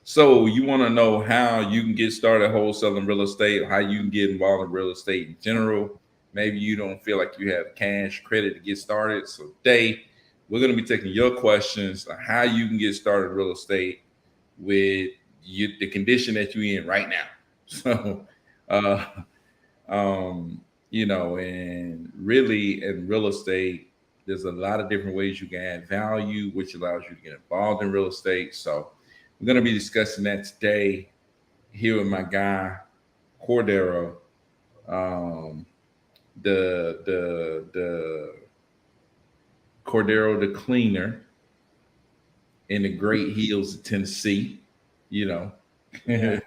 So you want to know how you can get started wholesaling real estate, how you can get involved in real estate in general. Maybe you don't feel like you have cash credit to get started. So today we're going to be taking your questions on how you can get started in real estate with the condition that you're in right now. So, uh, and really in real estate, there's a lot of different ways you can add value, which allows you to get involved in real estate. So we're going to be discussing that today here with my guy Cordero, um, the Cordero the cleaner in the Great Hills of Tennessee. You know, Yeah.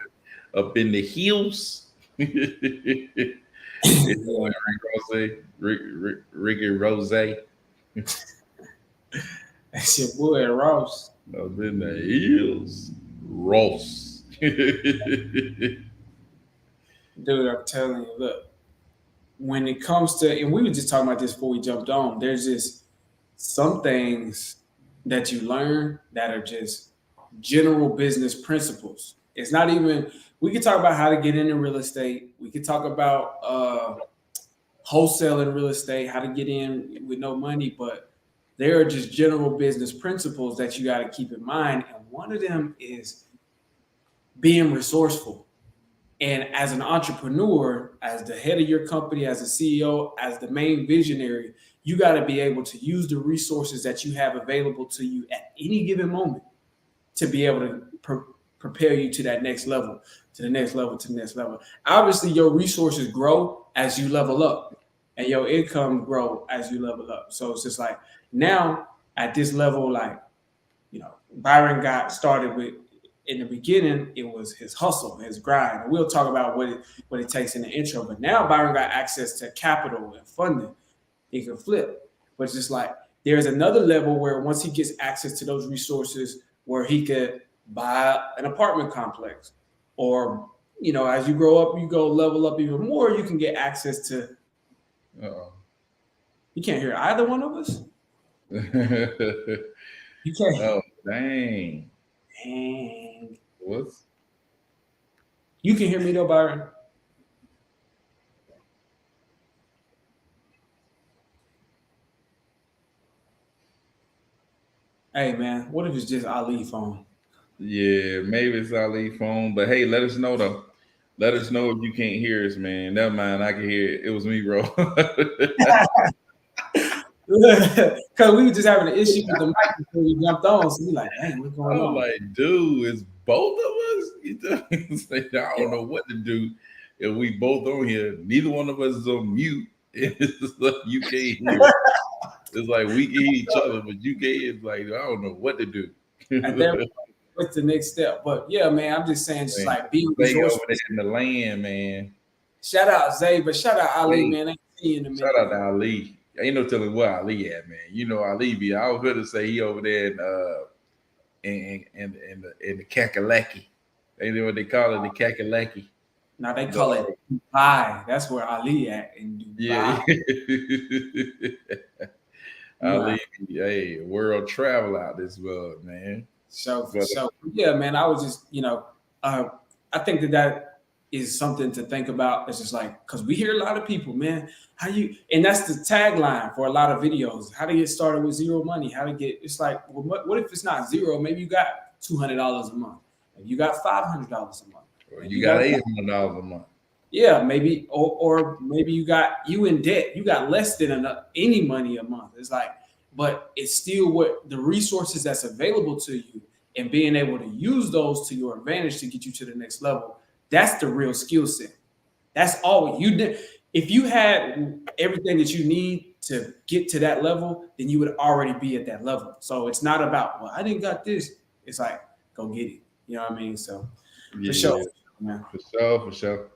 up in the hills. It's Yeah. Ricky Rose, up That's your boy Ross. in the hills, Ross. Dude, I'm telling you, look, when it comes to, and we were just talking about this before we jumped on, there's just some things that you learn that are just general business principles. It's not even, we could talk about how to get into real estate. We could talk about wholesaling real estate, how to get in with no money, but there are just general business principles that you got to keep in mind. And one of them is being resourceful. And as an entrepreneur, as the head of your company, as a CEO, as the main visionary, you got to be able to use the resources that you have available to you at any given moment to be able to prepare you to that next level, to the next level, to the next level. Obviously, your resources grow as you level up, and your income grow as you level up. So it's just like now at this level, like Byron got started with in the beginning, it was his hustle, his grind. And we'll talk about what it takes in the intro. But now Byron got access to capital and funding. He can flip. But it's just like there's another level where once he gets access to those resources, where he could buy an apartment complex, or as you grow up, you go level up even more. You can get access to. Uh-oh. You can't hear either one of us. You can't. Oh, dang. Dang. What's You can hear me though, Byron. Hey man, what if it's just Ali phone? Yeah, maybe it's Ali phone, but hey, let us know though. Let us know if you can't hear us, man. Never mind, I can hear it. It was me, bro. Because we were just having an issue with the mic before we jumped on. So we like, dang, what's I going was on? like, dude, it's both of us. It's like, I Yeah. don't know what to do if we both on here. Neither one of us is on mute. It's like you can't hear. It's like we can hear each other, but you can't. It's like I don't know what to do. And then what's the next step? But yeah, man, I'm just saying, just Man, like being stay over resourceful. there in the land, man. Shout out Zay, but shout out Ali, Hey, man. I ain't seen you in a shout minute, out to man. Ali. Ain't no telling where Ali at, man. You know Ali be. I was gonna say he over there in the Kakalaki. They know what they call it, the Kakalaki. Now they The call it Dubai. That's where Ali at in yeah. Dubai. Nah, Ali, hey, world travel out this world, man. so But so yeah, man. I was just uh, I think that is something to think about. It's just like because we hear a lot of people, man. How you and that's the tagline for a lot of videos. How to get started with zero money. How to get. It's like, well, what if it's not zero? Maybe you got $200 a month. Maybe you got $500 a month. Maybe you you got got $800 a month. yeah, maybe or maybe you in debt. You got less than enough any money a month. It's like, but it's still what the resources that's available to you and being able to use those to your advantage to get you to the next level. That's the real skill set. That's all you did. If you had everything that you need to get to that level, then you would already be at that level. So it's not about, well, I didn't got this. It's like, go get it. You know what I mean? So for sure, Yeah, man. for sure, for sure.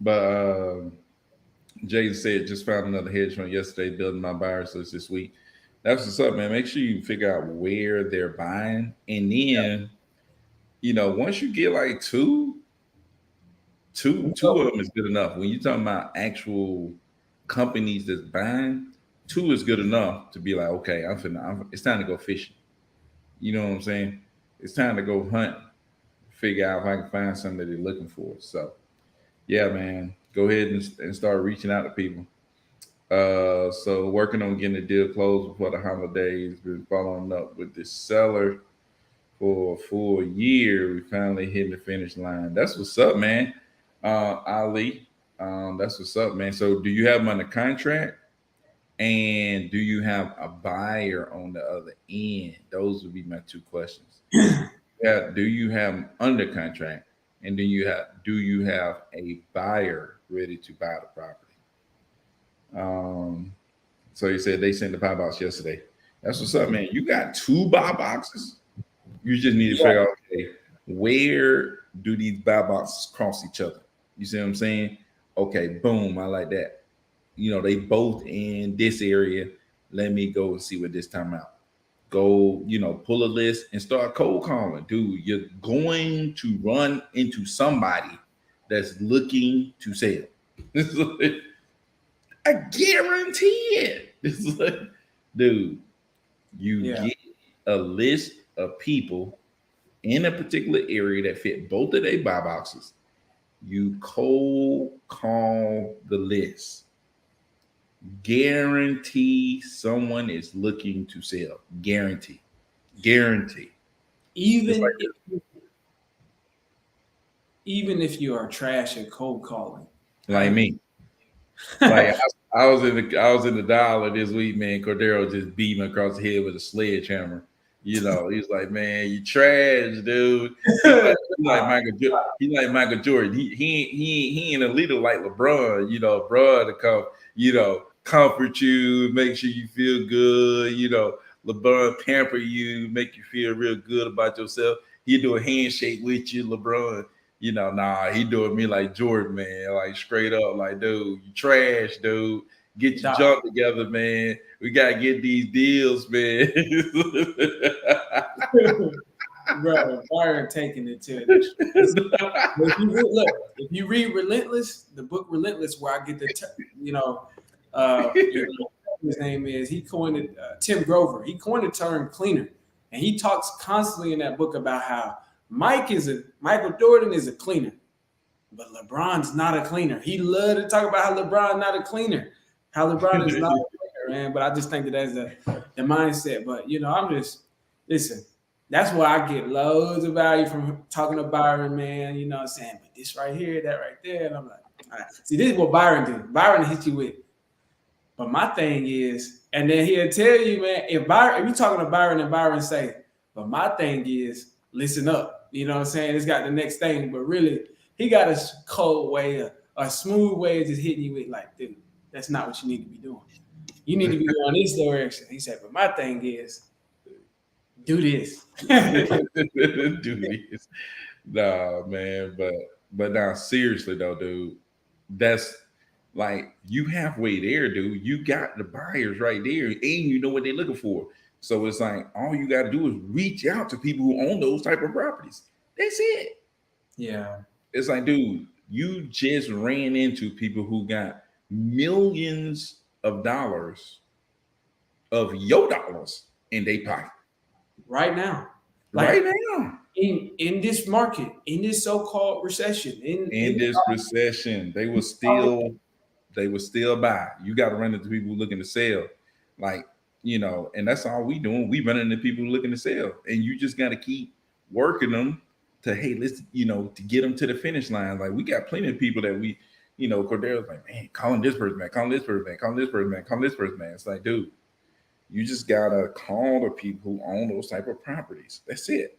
But Jason said just found another hedge fund yesterday, building my buyers list this week. That's what's up, man. Make sure you figure out where they're buying, and then once you get like two of them is good enough. When you're talking about actual companies that's buying, two is good enough to be like, okay, it's time to go fishing. You know what I'm saying? It's time to go hunt. figure out if I can find something that they're looking for. So yeah, man, go ahead and start reaching out to people. So working on getting the deal closed before the holidays. Been following up with this seller for a full year. We finally hit the finish line. That's what's up, man. Ali, that's what's up, man. So do you have them under contract? And do you have a buyer on the other end? Those would be my two questions. Yeah, do you have them under contract? And do you have a buyer ready to buy the property? Um, so you said they sent the buy box yesterday. That's what's up, man. You got two buy boxes. You just need to Yeah. figure out, okay, where do these buy boxes cross each other? You see what I'm saying? Okay, boom, I like that. They both in this area. Let me go and see what this time out. Go, pull a list and start cold calling. Dude, you're going to run into somebody that's looking to sell. It's like, I guarantee it. It's like, dude, you Yeah. get a list of people in a particular area that fit both of their buy boxes. You cold call the list. Guarantee someone is looking to sell. Guarantee. Guarantee. It's like Even if even if you are trash at cold calling, like I me. Like I was in the dialer this week, man. Cordero just beat me across the head with a sledgehammer. He's like, man, you trash, dude. He like Michael. He like Michael Jordan. He ain't a leader like LeBron. LeBron to come, comfort you, make sure you feel good. LeBron pamper you, make you feel real good about yourself. He do a handshake with you, LeBron. Nah, he doing me like Jordan, man. Like straight up, like, dude, you trash, dude. Get your Doc, junk together, man. We gotta get these deals, man. bro, Byron taking it to the extreme. If you read Relentless, the book Relentless, where I get his name is, he coined it, Tim Grover. He coined the term cleaner, and he talks constantly in that book about how Michael Jordan is a cleaner, but LeBron's not a cleaner. He loved to talk about how LeBron's not a cleaner, how LeBron is not a cleaner, man. But I just think that that's the mindset. But I'm just listen. That's why I get loads of value from talking to Byron, man. You know what I'm saying? But this right here, that right there. And I'm like, all right. See, this is what Byron did. Byron hit you with. But my thing is, and then he'll tell you, man, if you're talking to Byron and Byron say, but my thing is, listen up. You know what I'm saying? It's got the next thing, but really, he got a cold way, a smooth way of just hitting you with, like, dude, that's not what you need to be doing. You need to be going this direction. He said, but my thing is, do this. Do this. Nah, man. But now seriously though, dude, that's like you halfway there, dude. You got the buyers right there, and you know what they're looking for. So it's like all you got to do is reach out to people who own those type of properties. That's it. Yeah. It's like, dude, you just ran into people who got millions of dollars of your dollars in their pocket Right now. right Like now. in this market, in this so-called recession, In in this recession, they will still buy. You got to run into people looking to sell, like and that's all we doing. We running into people looking to sell, and you just got to keep working them to hey, let's to get them to the finish line. Like we got plenty of people that Cordero's like, man, calling this person, man, calling this person, man, calling this person, man, calling this person, man. It's like, dude, you just gotta call the people who own those type of properties. That's it.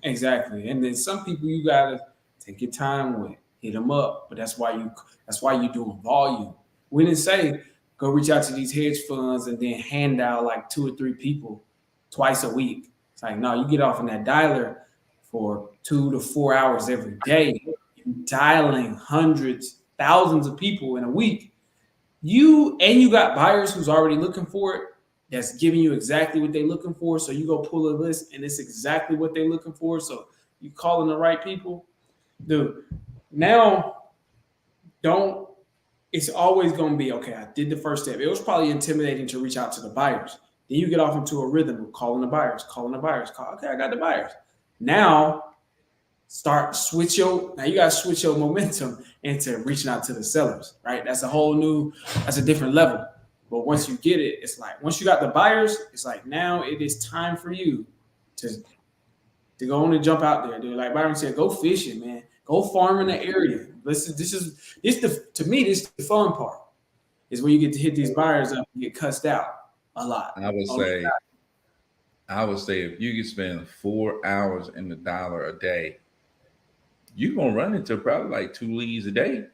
exactly. And then some people you gotta take your time with, hit them up. But that's why you doing volume. We didn't say go reach out to these hedge funds and then hand out like 2 or 3 people twice a week. It's like no, you get off in that dialer for 2 to 4 hours every day. You're dialing hundreds, thousands of people in a week. You got buyers who's already looking for it, that's giving you exactly what they're looking for. So you go pull a list and it's exactly what they're looking for. So you calling the right people. Dude, now don't it's always gonna be okay. I did the first step. It was probably intimidating to reach out to the buyers. Then you get off into a rhythm of calling the buyers, calling the buyers. Okay, I got the buyers. Now now you got to switch your momentum into reaching out to the sellers, right? That's a different level. But once you get it, it's like once you got the buyers, it's like now it is time for you to go on and jump out there, dude. Like Byron said, go fishing, man. Go farm in the area. To me, this is the fun part. Is when you get to hit these buyers up and get cussed out a lot. I would say, if you could spend 4 hours in the dollar a day, you're gonna run into probably like 2 leads a day.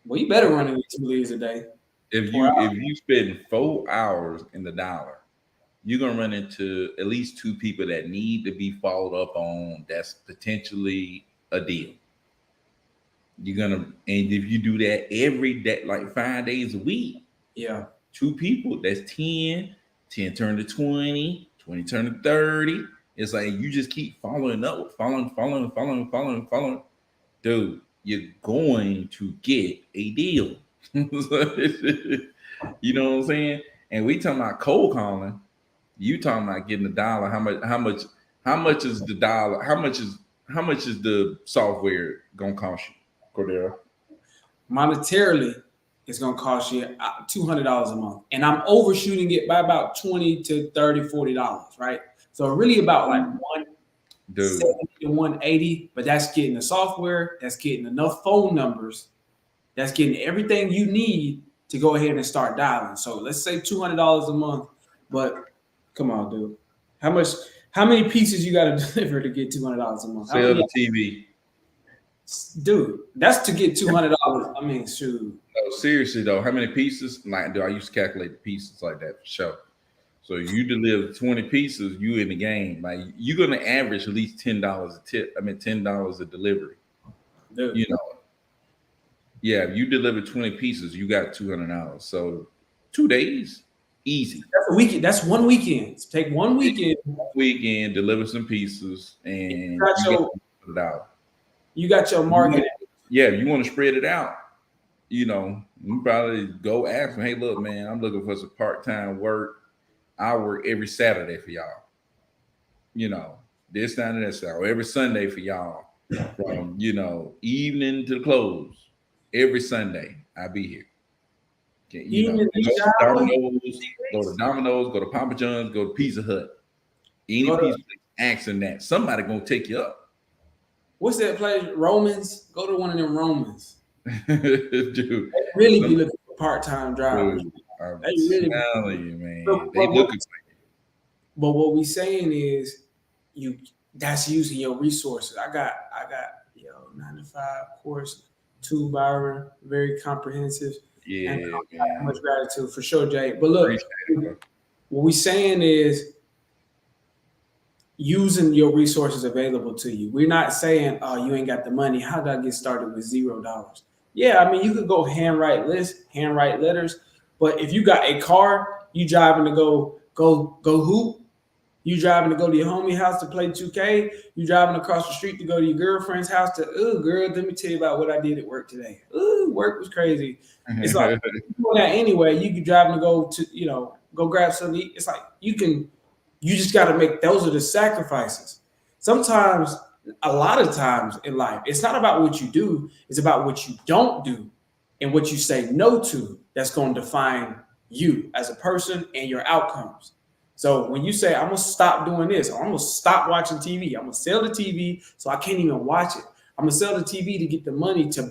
Well, you better run into 2 leads a day. If you spend 4 hours in the dollar, you're gonna run into at least 2 people that need to be followed up on. That's potentially a deal. You're gonna, and if you do that every day, like 5 days a week, Yeah. 2 people, that's 10. 10 turn to 20, 20 turn to 30. It's like you just keep following up, following. Dude, you're going to get a deal. You know what I'm saying? And we talking about cold calling. You talking about getting a dollar. How much is the dollar? How much is the software gonna cost you, Cordero? Monetarily, it's gonna cost you $200 a month, and I'm overshooting it by about $20 to $30, $40, right? So really about like 170 to 180, but that's getting the software, that's getting enough phone numbers, that's getting everything you need to go ahead and start dialing. So let's say $200 a month, but come on, dude, how many pieces you got to deliver to get $200 a month? Sell the TV. Dude, that's to get $200. I mean, shoot. No, seriously though, how many pieces? Like, I used to calculate the pieces like that for sure. So you deliver 20 pieces, you in the game. Like you're gonna average at least $10 a tip. I mean, $10 a delivery. Dude. You know, yeah. If you deliver 20 pieces, you got $200. So 2 days, easy. That's a weekend. That's one weekend. Take one weekend. Deliver some pieces, and put it out. You got your market. Yeah, you want to spread it out. You probably go ask them, hey, look, man, I'm looking for some part-time work. I work every Saturday for y'all. This time and that Saturday, every Sunday for y'all. From, evening to the close. Every Sunday, I'll be here. Go to Domino's, go to Papa John's, go to Pizza Hut. Any pizza asking that, somebody gonna take you up. What's that place? Romans? Go to one of them Romans. Dude, they really be looking for part-time drivers. Dude, I'm telling you, man. But what we saying is, that's using your resources. I got 9 to 5 course, 2 Byron, very comprehensive. Yeah, and much gratitude for sure, Jay. But look, what we saying is using your resources available to you. We're not saying, oh, you ain't got the money. How did I get started with $0? Yeah, I mean, you could go handwrite letters. But if you got a car, you driving to go hoop. You driving to go to your homie house to play 2K. You driving across the street to go to your girlfriend's house to, girl, let me tell you about what I did at work today. Work was crazy. It's like doing that anyway. You could driving to go to, go grab something to eat. It's like you just got to make, those are the sacrifices. Sometimes, a lot of times in life, it's not about what you do. It's about what you don't do and what you say no to that's going to define you as a person and your outcomes. So when you say, I'm going to stop doing this, or I'm going to stop watching TV, I'm going to sell the TV so I can't even watch it. I'm going to sell the TV to get the money to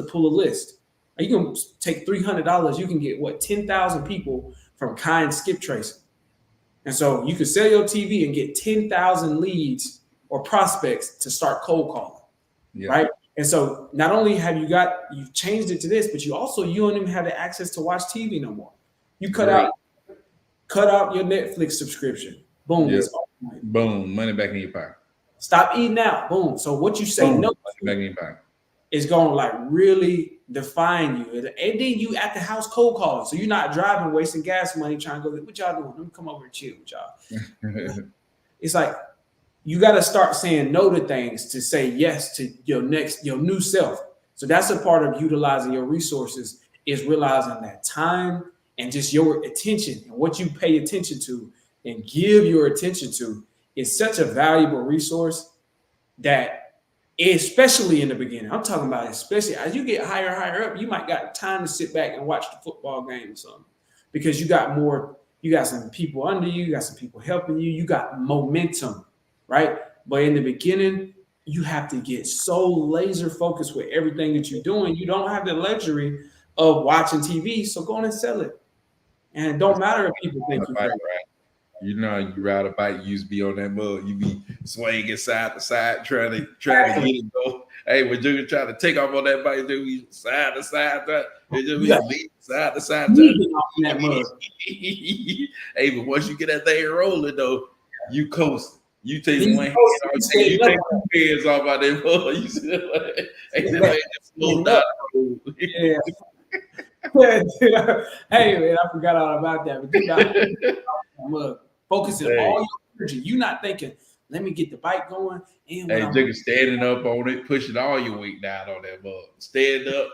pull a list. You can take $300. You can get 10,000 people from kind skip tracing. And so you could sell your TV and get 10,000 leads or prospects to start cold calling, right? And so not only have you've changed it to this, but you don't even have the access to watch TV no more. You cut out your Netflix subscription. Boom. Yep. Boom. Money back in your pocket. Stop eating out. Boom. So what you say no back in your pocket is going to like really define you. And then you at the house cold calling. So you're not driving, wasting gas money, trying to go, what y'all doing? Let me come over and chill with y'all. It's like, you got to start saying no to things to say yes to your new self. So that's a part of utilizing your resources, is realizing that time and just your attention and what you pay attention to and give your attention to is such a valuable resource that, especially in the beginning. I'm talking about especially as you get higher up, you might got time to sit back and watch the football game or something because you got more. You got some people under you. You got some people helping you. You got momentum, right? But in the beginning, you have to get so laser focused with everything that you're doing. You don't have the luxury of watching TV, so go on and sell it. And it don't It's matter if people on think the you bike crazy. ride. You know, you ride a bike, you used to be on that mug, you be swinging side to side, trying to Exactly. get it go. Hey, when you trying to take off on that bike, you be side to side, it just You be got lead side to side, trying me off in that mug. hey, but once you get that thing rolling though, you coast. You take Then one you hand post it, off, you you skating up take on two hands off out that mug. You see that? Hey, it, that back, man just slow skating down up. the road. Yeah. Hey man, I forgot all about that. But you got mug, focusing all Hey. your energy. You not thinking, let me get the bike going and what Hey, I'm gonna Jigga, standing up on it, pushing all your weight down on that mug. Stand up,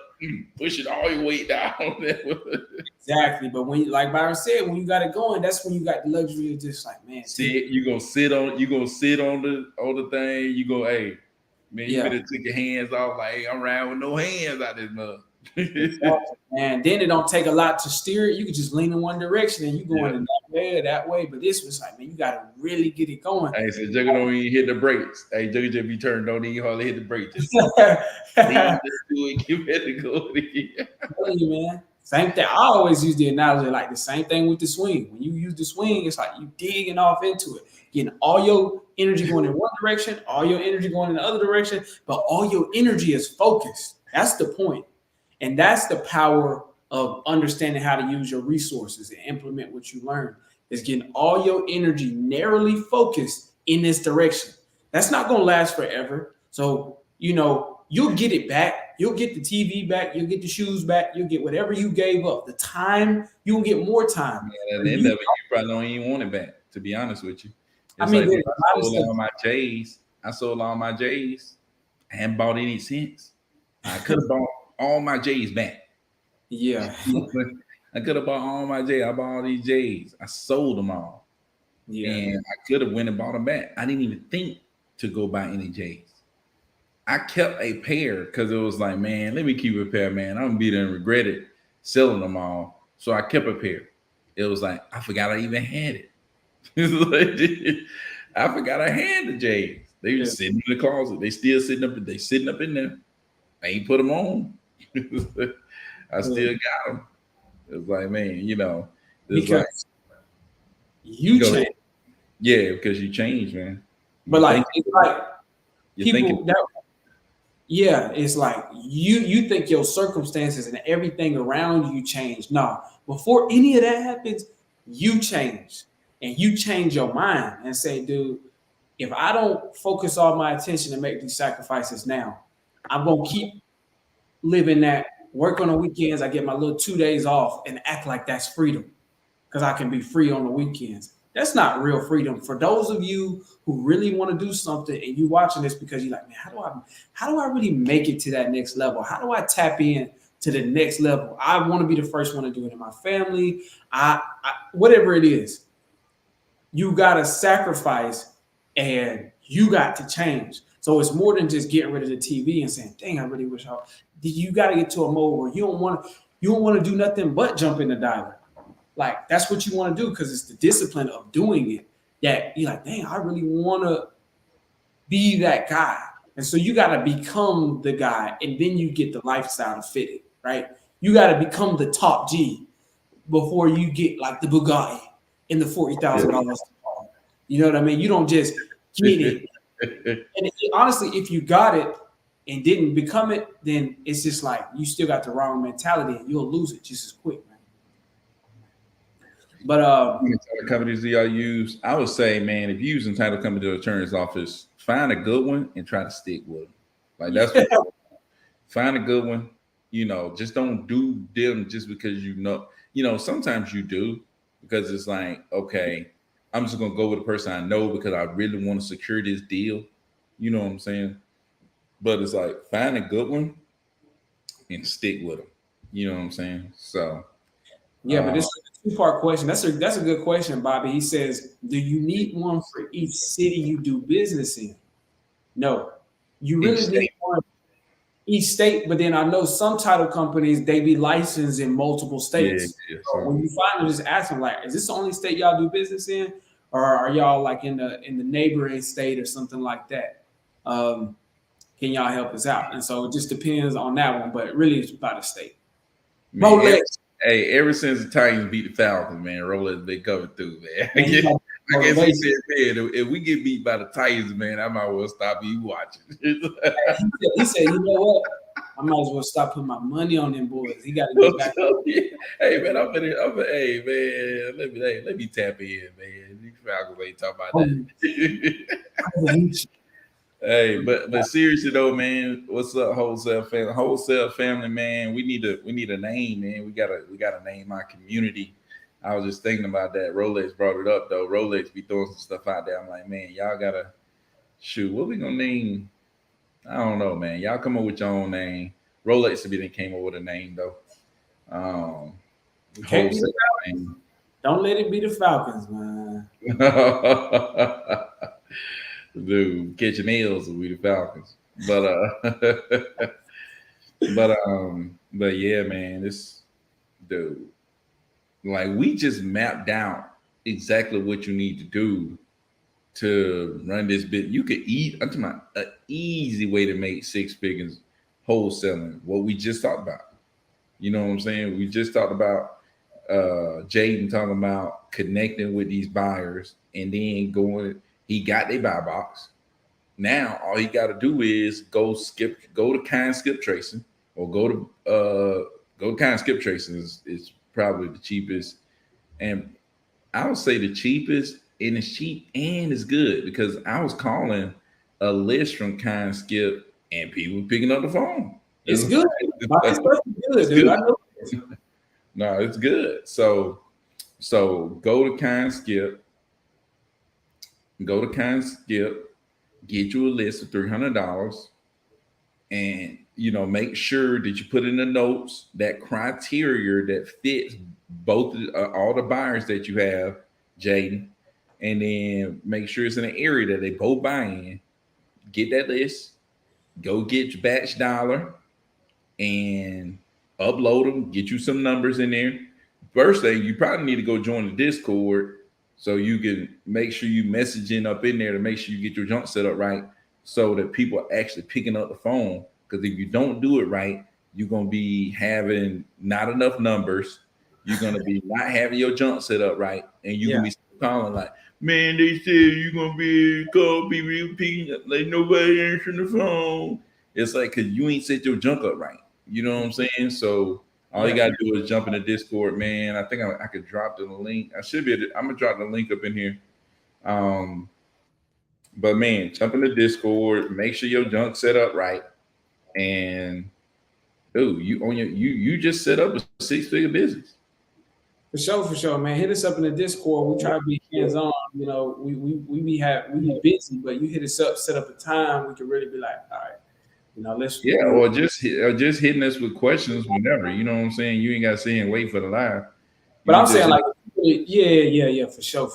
pushing all your weight down on that mug. exactly. But when like Byron said, when you got it going, that's when you got the luxury of just like, man, take Sit, you gonna sit on the thing. You go, hey, man, you yeah. better take your hands off. Like, hey, I'm riding with no hands out this mug. Exactly. And then it don't take a lot to steer it. You can just lean in one direction and you going Yeah. in that way or that way. But this was like, man, you gotta really get it going. Hey, so Jugga don't even hit the brakes. Hey, Jugga just be turned, don't even hardly hit the brakes. Just lean, just do it, get ready to go again. Telling you, man. Same thing. I always use the analogy like the same thing with the swing. When you use the swing, it's like you digging off into it, getting all your energy going in one direction, all your energy going in the other direction, but all your energy is focused. That's the point. And that's the power of understanding how to use your resources and implement what you learn is getting all your energy narrowly focused in this direction. That's not going to last forever. So, you'll get it back. You'll get the TV back. You'll get the shoes back. You'll get whatever you gave up. The time, you'll get more time. And at But the end of it, you probably don't even want it back, to be honest with you. I It's mean, like, man, there's I a lot of sold stuff. all my J's. I sold all my J's. I hadn't bought any since. I could have bought all my J's back. Yeah. I could have bought all my J's. I bought all these J's. I sold them all. Yeah. And I could have went and bought them back. I didn't even think to go buy any J's. I kept a pair because it was like, man, let me keep a pair, man. I'm gonna be there and regret it selling them all. So I kept a pair. It was like I forgot I even had it. I forgot I had the J's. They were Yeah. sitting in the closet. They still sitting up. They sitting up in there. I ain't put them on. I still got them. It's like, man, it's like, Because you go ahead. change. Yeah, because you change, man. But You like think it's like you're thinking. people that yeah, it's like you think your circumstances and everything around you change. No, before any of that happens, you change. And you change your mind and say, dude, if I don't focus all my attention and make these sacrifices now, I'm gonna keep living that work on the weekends. I get my little 2 days off and act like that's freedom because I can be free on the weekends. That's not real freedom. For those of you who really want to do something and you watching this because you're like, man, how do I really make it to that next level? How do I tap in to the next level? I want to be the first one to do it in my family. Whatever it is, you got to sacrifice and you got to change. So it's more than just getting rid of the TV and saying, dang, I really wish I. You got to get to a mode where you don't want to do nothing but jump in the dialer. Like that's what you want to do because it's the discipline of doing it that you're like, dang, I really want to be that guy. And so you got to become the guy, and then you get the lifestyle to fit it, right? You got to become the top G before you get like the Bugatti in the $40,000. You know what I mean? You don't just get it. And honestly, if you got it and didn't become it, then it's just like you still got the wrong mentality, and you'll lose it just as quick, man. But Title companies do y'all use? I would say, man, if you're using title company to attorney's office, find a good one and try to stick with them. Like that's what find a good one. Just don't do them just because sometimes you do because it's like, okay, I'm just gonna go with the person I know because I really want to secure this deal. You know what I'm saying? But it's like find a good one and stick with them. You know what I'm saying? So yeah, but this is a two-part question. That's a good question, Bobby. He says, do you need one for each city you do business in? No. You Each really need state. one each state, but then I know some title companies they be licensed in multiple Yeah, states. yeah. So when So you find them, just ask them like, "Is this the only state y'all do business in, or are y'all like in the neighboring state or something like that? Can y'all help us out?" And so it just depends on that one, but really it's about the state. man, Rolex, ever since the Titans beat the Falcons, man, Rollins been coming through, man. man, he got I guess he motivation. said, man, if we get beat by the Titans, man, I might well stop you watching. He said, "You know what? I might as well stop putting my money on them boys. He got to get back." Yeah. Hey man, hey man, let me tap in, man. These Falcons ain't talking about Oh, that. I hate you. Hey, but seriously though, man, what's up, wholesale family? Wholesale family, man. We need a name, man. We gotta name our community. I was just thinking about that. Rolex brought it up though. Rolex be throwing some stuff out there. I'm like, man, y'all gotta shoot. What we gonna name? I don't know, man. Y'all come up with your own name. Rolex to be then came up with a name though. Um, It can't be the wholesale Falcons. name. Don't let it be the Falcons, man. Dude, catching nails will be the Falcons. But yeah, man, this dude, like we just mapped out exactly what you need to do to run this bit. You could eat. I'm talking about an easy way to make six figures wholesaling. What we just talked about. You know what I'm saying? We just talked about Jaden talking about connecting with these buyers and then going. He got their buy box. Now all you got to do is go to kind skip tracing, or go to kind skip tracing is probably the cheapest, and I would say the cheapest, and it's cheap and it's good because I was calling a list from kind skip and people picking up the phone. It's good. My stuff is good, It's dude. I good. know this. No, it's good. So go to kind skip, get you a list of $300, and make sure that you put in the notes that criteria that fits both all the buyers that you have, Jaden, and then make sure it's in an area that they both buy in. Get that list, go get your batch dollar, and upload them. Get you some numbers in there. First thing, you probably need to go join the Discord so you can make sure you messaging up in there to make sure you get your junk set up right, so that people are actually picking up the phone. Because if you don't do it right, you're gonna be having not enough numbers. You're gonna be not having your junk set up right, and you're Yeah. gonna be calling like, "Man, they said you're gonna be call people repeating like nobody answering the phone." It's like because you ain't set your junk up right. You know what I'm saying? So all you Yeah. gotta do is jump in the Discord, man. I think I could drop the link. I should be. I'm gonna drop the link up in here. Um, but man, jump in the Discord. Make sure your junk set up right, and you on you just set up a six-figure business. For sure, man. Hit us up in the Discord. We try to be hands on. You know, we be busy, but you hit us up, set up a time. We can really be like, all right, let's Yeah, do it. or just hitting us with questions whenever. You know what I'm saying? You ain't got to sit and wait for the live. But You I'm can just saying like, yeah, for sure,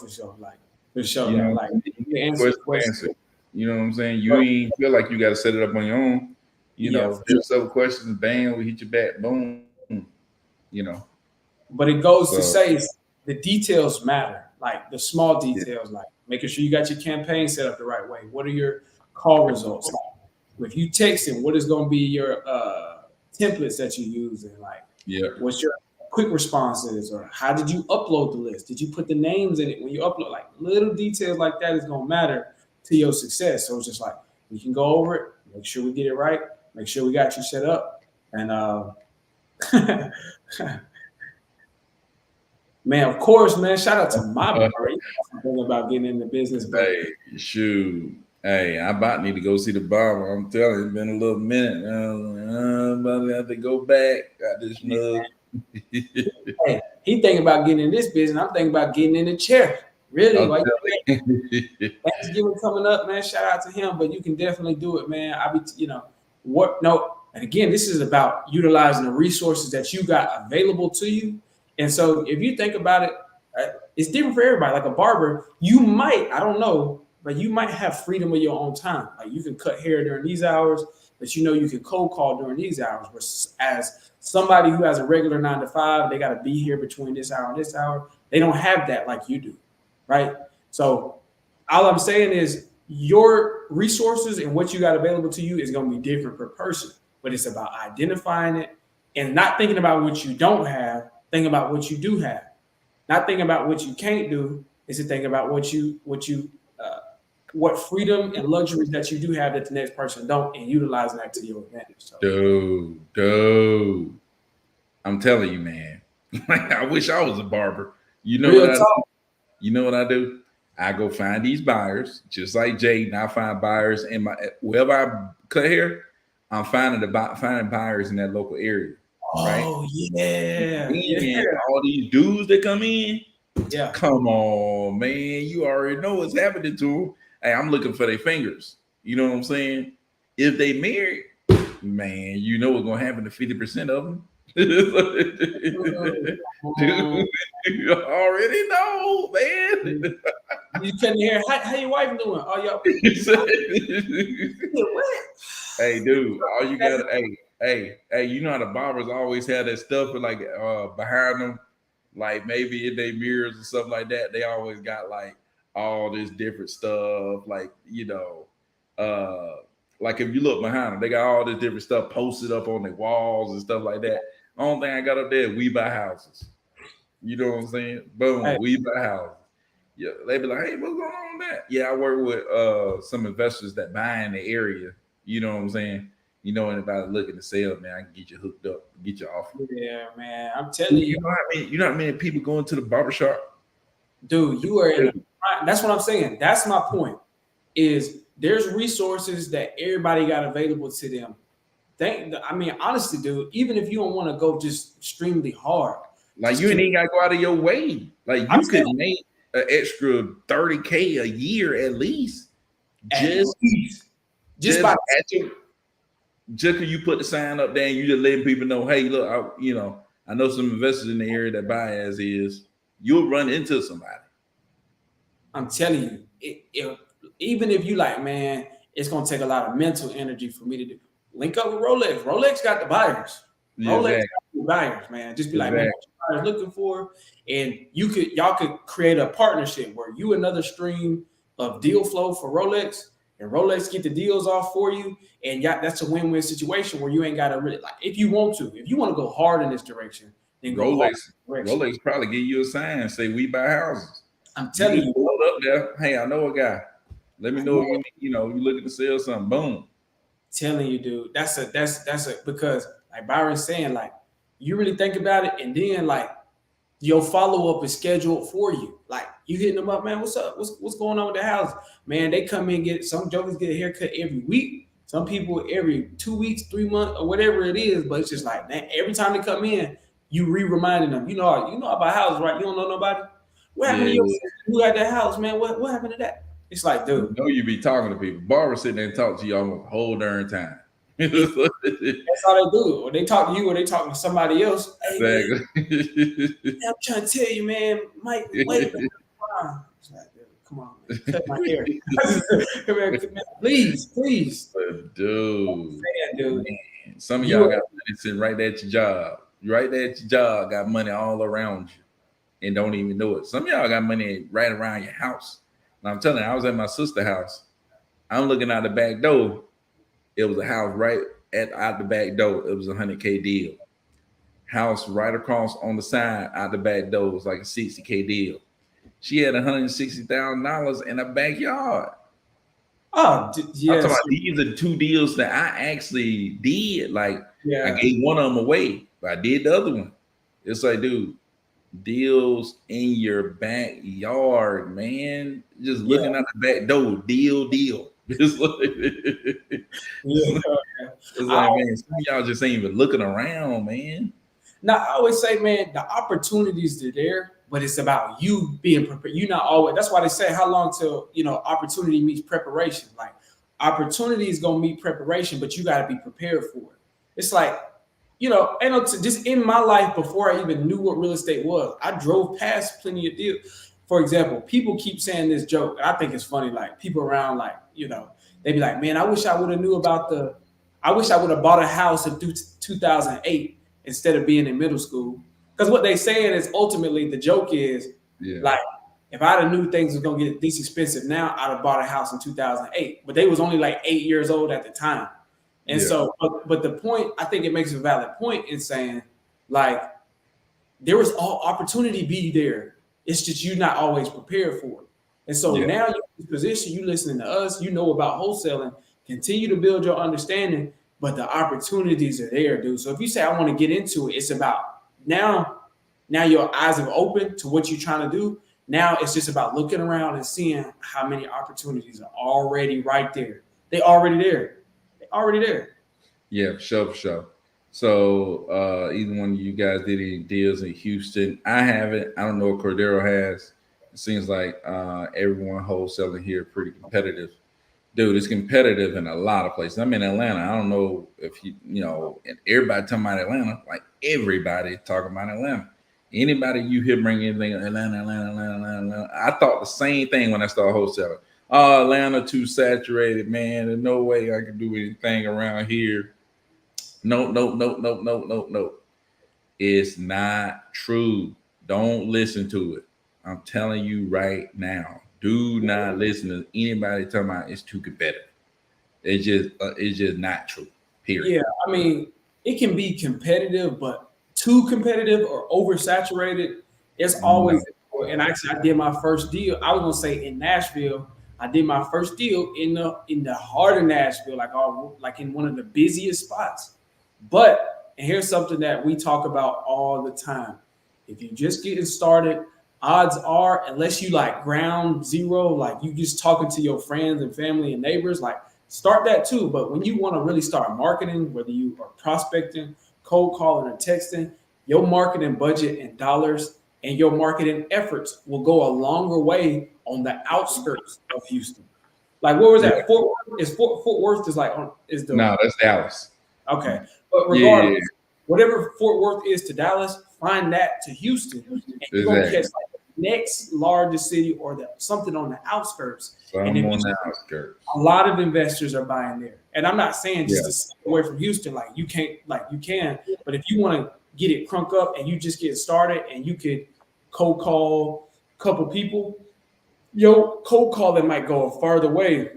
you know like you answer the question question. answer. You know what I'm saying? You ain't feel like you got to set it up on your own. Yeah, for Hit sure. us up with questions, bam, we hit you back, boom. You know, But it so goes to say the details matter, like the small yeah, details, like making sure you got your campaign set up the right way. What are your call results? Like, if you texting, what is going to be your templates that you use, and like yeah, what's your quick responses, or how did you upload the list? Did you put the names in it when you upload? Like little details like that is going to matter to your success. So it's just like we can go over it, make sure we get it right, make sure we got you set up, and man, of course, man. Shout out to my brother. He thinking about getting into business, but hey, shoot. Hey, I about need to go see the barber. I'm telling you, it's been a little minute. I'm about to have to go back. Got this mug. hey, he thinking about getting in this business. I'm thinking about getting in the chair. Really? I'm Like telling you. Thanksgiving coming up, man. Shout out to him, but you can definitely do it, man. I be, what? No, and again, this is about utilizing the resources that you got available to you. And so, if you think about it, it's different for everybody. Like a barber, you might, I don't know, Like you might have freedom of your own time. Like you can cut hair during these hours, but you know you can cold call during these hours. As somebody who has a regular 9 to 5, they got to be here between this hour and this hour. They don't have that like you do, right? So all I'm saying is your resources and what you got available to you is going to be different per person, but it's about identifying it and not thinking about what you don't have, thinking about what you do have. Not thinking about what you can't do, is to think about what freedom and luxuries that you do have that the next person don't, and utilizing that to your advantage. So, Dude, I'm telling you, man. I wish I was a barber. You know real what I talk. You know what I do? I go find these buyers, just like Jay. I find buyers in my wherever I cut hair. I'm finding buyers in that local area, right? Oh yeah, And all these dudes that come in, yeah. come on, man. You already know what's happening to them. Hey, I'm looking for their fingers. You know what I'm saying? If they married, man, you know what's gonna happen to 50% of them. Dude, you already know, man. You couldn't hear. How your wife doing? Oh, yo, what? Hey, dude, all you gotta, hey, you know how the barbers always have that stuff like behind them, like maybe in their mirrors or something like that. They always got like all this different stuff, like if you look behind them, they got all this different stuff posted up on their walls and stuff like that. Only thing I got up there, we buy houses. You know what I'm saying? Boom, Hey, we buy houses. Yeah, they be like, hey, what's going on with that? Yeah, I work with some investors that buy in the area. You know what I'm saying? You know, anybody looking to sell, man, I can get you hooked up, get you offer. yeah, man. I'm telling you, You know how many people going to the barbershop? dude, you are in. That's what I'm saying. That's my point. Is there's resources that everybody got available to them. I mean, honestly, dude, even if you don't want to go just extremely hard, Like just you ain't even gotta go out of your way. Like I'm you could saying make an extra 30K a year at least. at Just least, just just by at your just because you put the sign up there and you just letting people know, hey, look, I know some investors in the area that buy as is. You'll run into somebody. I'm telling you, even if you like, man, it's gonna take a lot of mental energy for me to do. Link up with Rolex. Rolex got the buyers. Yeah, Rolex exactly. got the buyers, man. Just be like, man, Exactly. what you buyers looking for? And y'all could create a partnership where you another stream of deal flow for Rolex, and Rolex get the deals off for you. And that's a win-win situation where you ain't gotta really like if you want to go hard in this direction, then go hard Rolex, in this direction. Rolex probably give you a sign, say we buy houses. I'm You telling just you, pull it up there. Hey, I know a guy. Let me I know know. if you looking to sell something. Boom. Telling you, dude, that's a because like Byron's saying, like you really think about it, and then like your follow up is scheduled for you. Like you hitting them up, man. What's up? What's going on with the house? Man, they come in get some jokers get a haircut every week. Some people every 2 weeks, 3 months, or whatever it is. But it's just like man, every time they come in, you reminding them. You know about houses, right? You don't know nobody. What happened to your Yeah. sister who had that house, man? What happened to that? It's like, You dude, know you be talking to people. Barbara sitting there and talk to you almost the whole darn time. that's how they do it. Or they talk to you, or they talk to somebody else. Hey man, Exactly. I'm trying to tell you, man, Mike, wait. It's like, dude, come on, man. Cut my hair. Come here, please, please. But dude, Man, dude. man, some of You y'all are got money sitting right there at your job. Right there at your job, got money all around you and don't even know it. Some of y'all got money right around your house. And I'm telling you, I was at my sister's house. I'm looking out the back door. It was a house right out the back door. It was a 100K deal. House right across on the side out the back door was like a 60K deal. She had $160,000 in her backyard. I'm talking yes. about these are two deals that I actually did. Like I Yeah. gave one of them away, but I did the other one. It's like, dude, deals in your backyard, man. Just Yeah. looking out the back door, deal. Yeah. It's I like, man, some of y'all just ain't even looking around, man. Now I always say, man, the opportunities are there, but it's about you being prepared. You not always. That's why they say how long till opportunity meets preparation. Like opportunity is gonna meet preparation, but you got to be prepared for it. It's like just in my life before I even knew what real estate was, I drove past plenty of deals. for example, people keep saying this joke. I think it's funny. Like people around, like they be like, "Man, I wish I would have knew about the. I wish I would have bought a house in 2008 instead of being in middle school." Because what they saying is ultimately the joke is Yeah. like, if I'd have knew things was gonna get this expensive now, I'd have bought a house in 2008. But they was only like 8 years old at the time, and Yeah. so, but the point, I think it makes a valid point in saying like there was all opportunity be there. It's just you not always prepared for it. And so Yeah. now you're in this position, you listening to us, you know about wholesaling, continue to build your understanding, but the opportunities are there, dude. So if you say I want to get into it, it's about now your eyes have opened to what you're trying to do. Now it's just about looking around and seeing how many opportunities are already right there. They already there. They already there. Yeah, for sure, for sure. So either one of you guys did any deals in Houston? I haven't. I don't know what Cordero has. It seems like everyone wholesaling here pretty competitive. Dude, it's competitive in a lot of places. I'm in Atlanta. I don't know if and everybody talking about Atlanta, like everybody talking about Atlanta. Anybody you hear bring anything Atlanta, Atlanta, Atlanta, Atlanta, Atlanta. I thought the same thing when I started wholesaling. Oh, Atlanta too saturated, man. There's no way I can do anything around here. No, no, no, no, no, no, no. It's not true. Don't listen to it. I'm telling you right now. Do not listen to anybody talking about it's too competitive. It's just not true. Period. Yeah, I mean, it can be competitive, but too competitive or oversaturated, it's No. always. And actually, I did my first deal. I was gonna say in Nashville. I did my first deal in the heart of Nashville, like in one of the busiest spots. But and here's something that we talk about all the time: if you're just getting started, odds are, unless you like ground zero, like you just talking to your friends and family and neighbors, like start that too. But when you want to really start marketing, whether you are prospecting, cold calling, or texting, your marketing budget in dollars and your marketing efforts will go a longer way on the outskirts of Houston. Like where was Yeah. that? Fort Worth is Fort Worth is like is the No, that's Dallas. okay. But Yeah, regardless, whatever Fort Worth is to Dallas, find that to Houston, and you're gonna exactly. catch like the next largest city or something on the outskirts. So And I'm if on you the outskirts. a lot of investors are buying there. And I'm not saying just Yeah. to stay away from Houston, like you can't, like you can, but if you want to get it crunk up and you just get started and you could cold call a couple people, your cold calling might go a farther way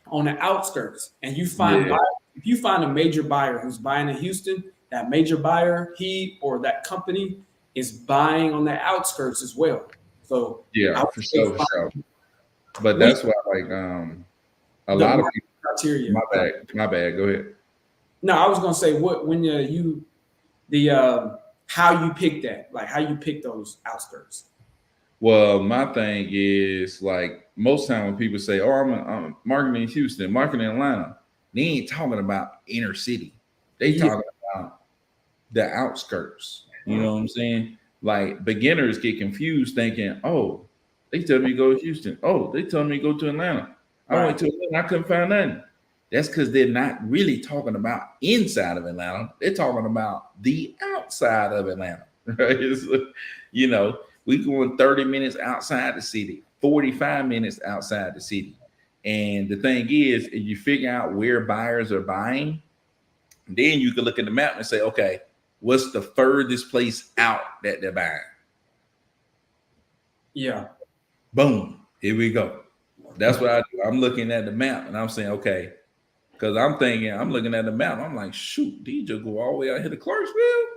on the outskirts. And you find Yeah. buyers, if you find a major buyer who's buying in Houston, that major buyer, he or that company is buying on the outskirts as well. So I Yeah, would for say sure, for sure. But we that's why like a the lot of market people criteria. my bad, go ahead. No, I was gonna say what when you the how you pick that, like how you pick those outskirts. Well, my thing is like most time when people say, "Oh, I'm marketing in Houston, marketing in Atlanta," they ain't talking about inner city. They Yeah, talking about the outskirts. You know what I'm saying? Like beginners get confused, thinking, "Oh, they tell me to go to Houston. Oh, they tell me to go to Atlanta. I went right. to Atlanta, I couldn't find nothing." That's because they're not really talking about inside of Atlanta. They're talking about the outside of Atlanta. Right? You know, we going 30 minutes outside the city, 45 minutes outside the city. And the thing is, if you figure out where buyers are buying, then you can look at the map and say, okay, what's the furthest place out that they're buying? Yeah, Boom, here we go. That's what I do. I'm looking at the map and I'm saying, okay, because I'm thinking, I'm looking at the map. I'm like, shoot, DJ go all the way out here to Clarksville?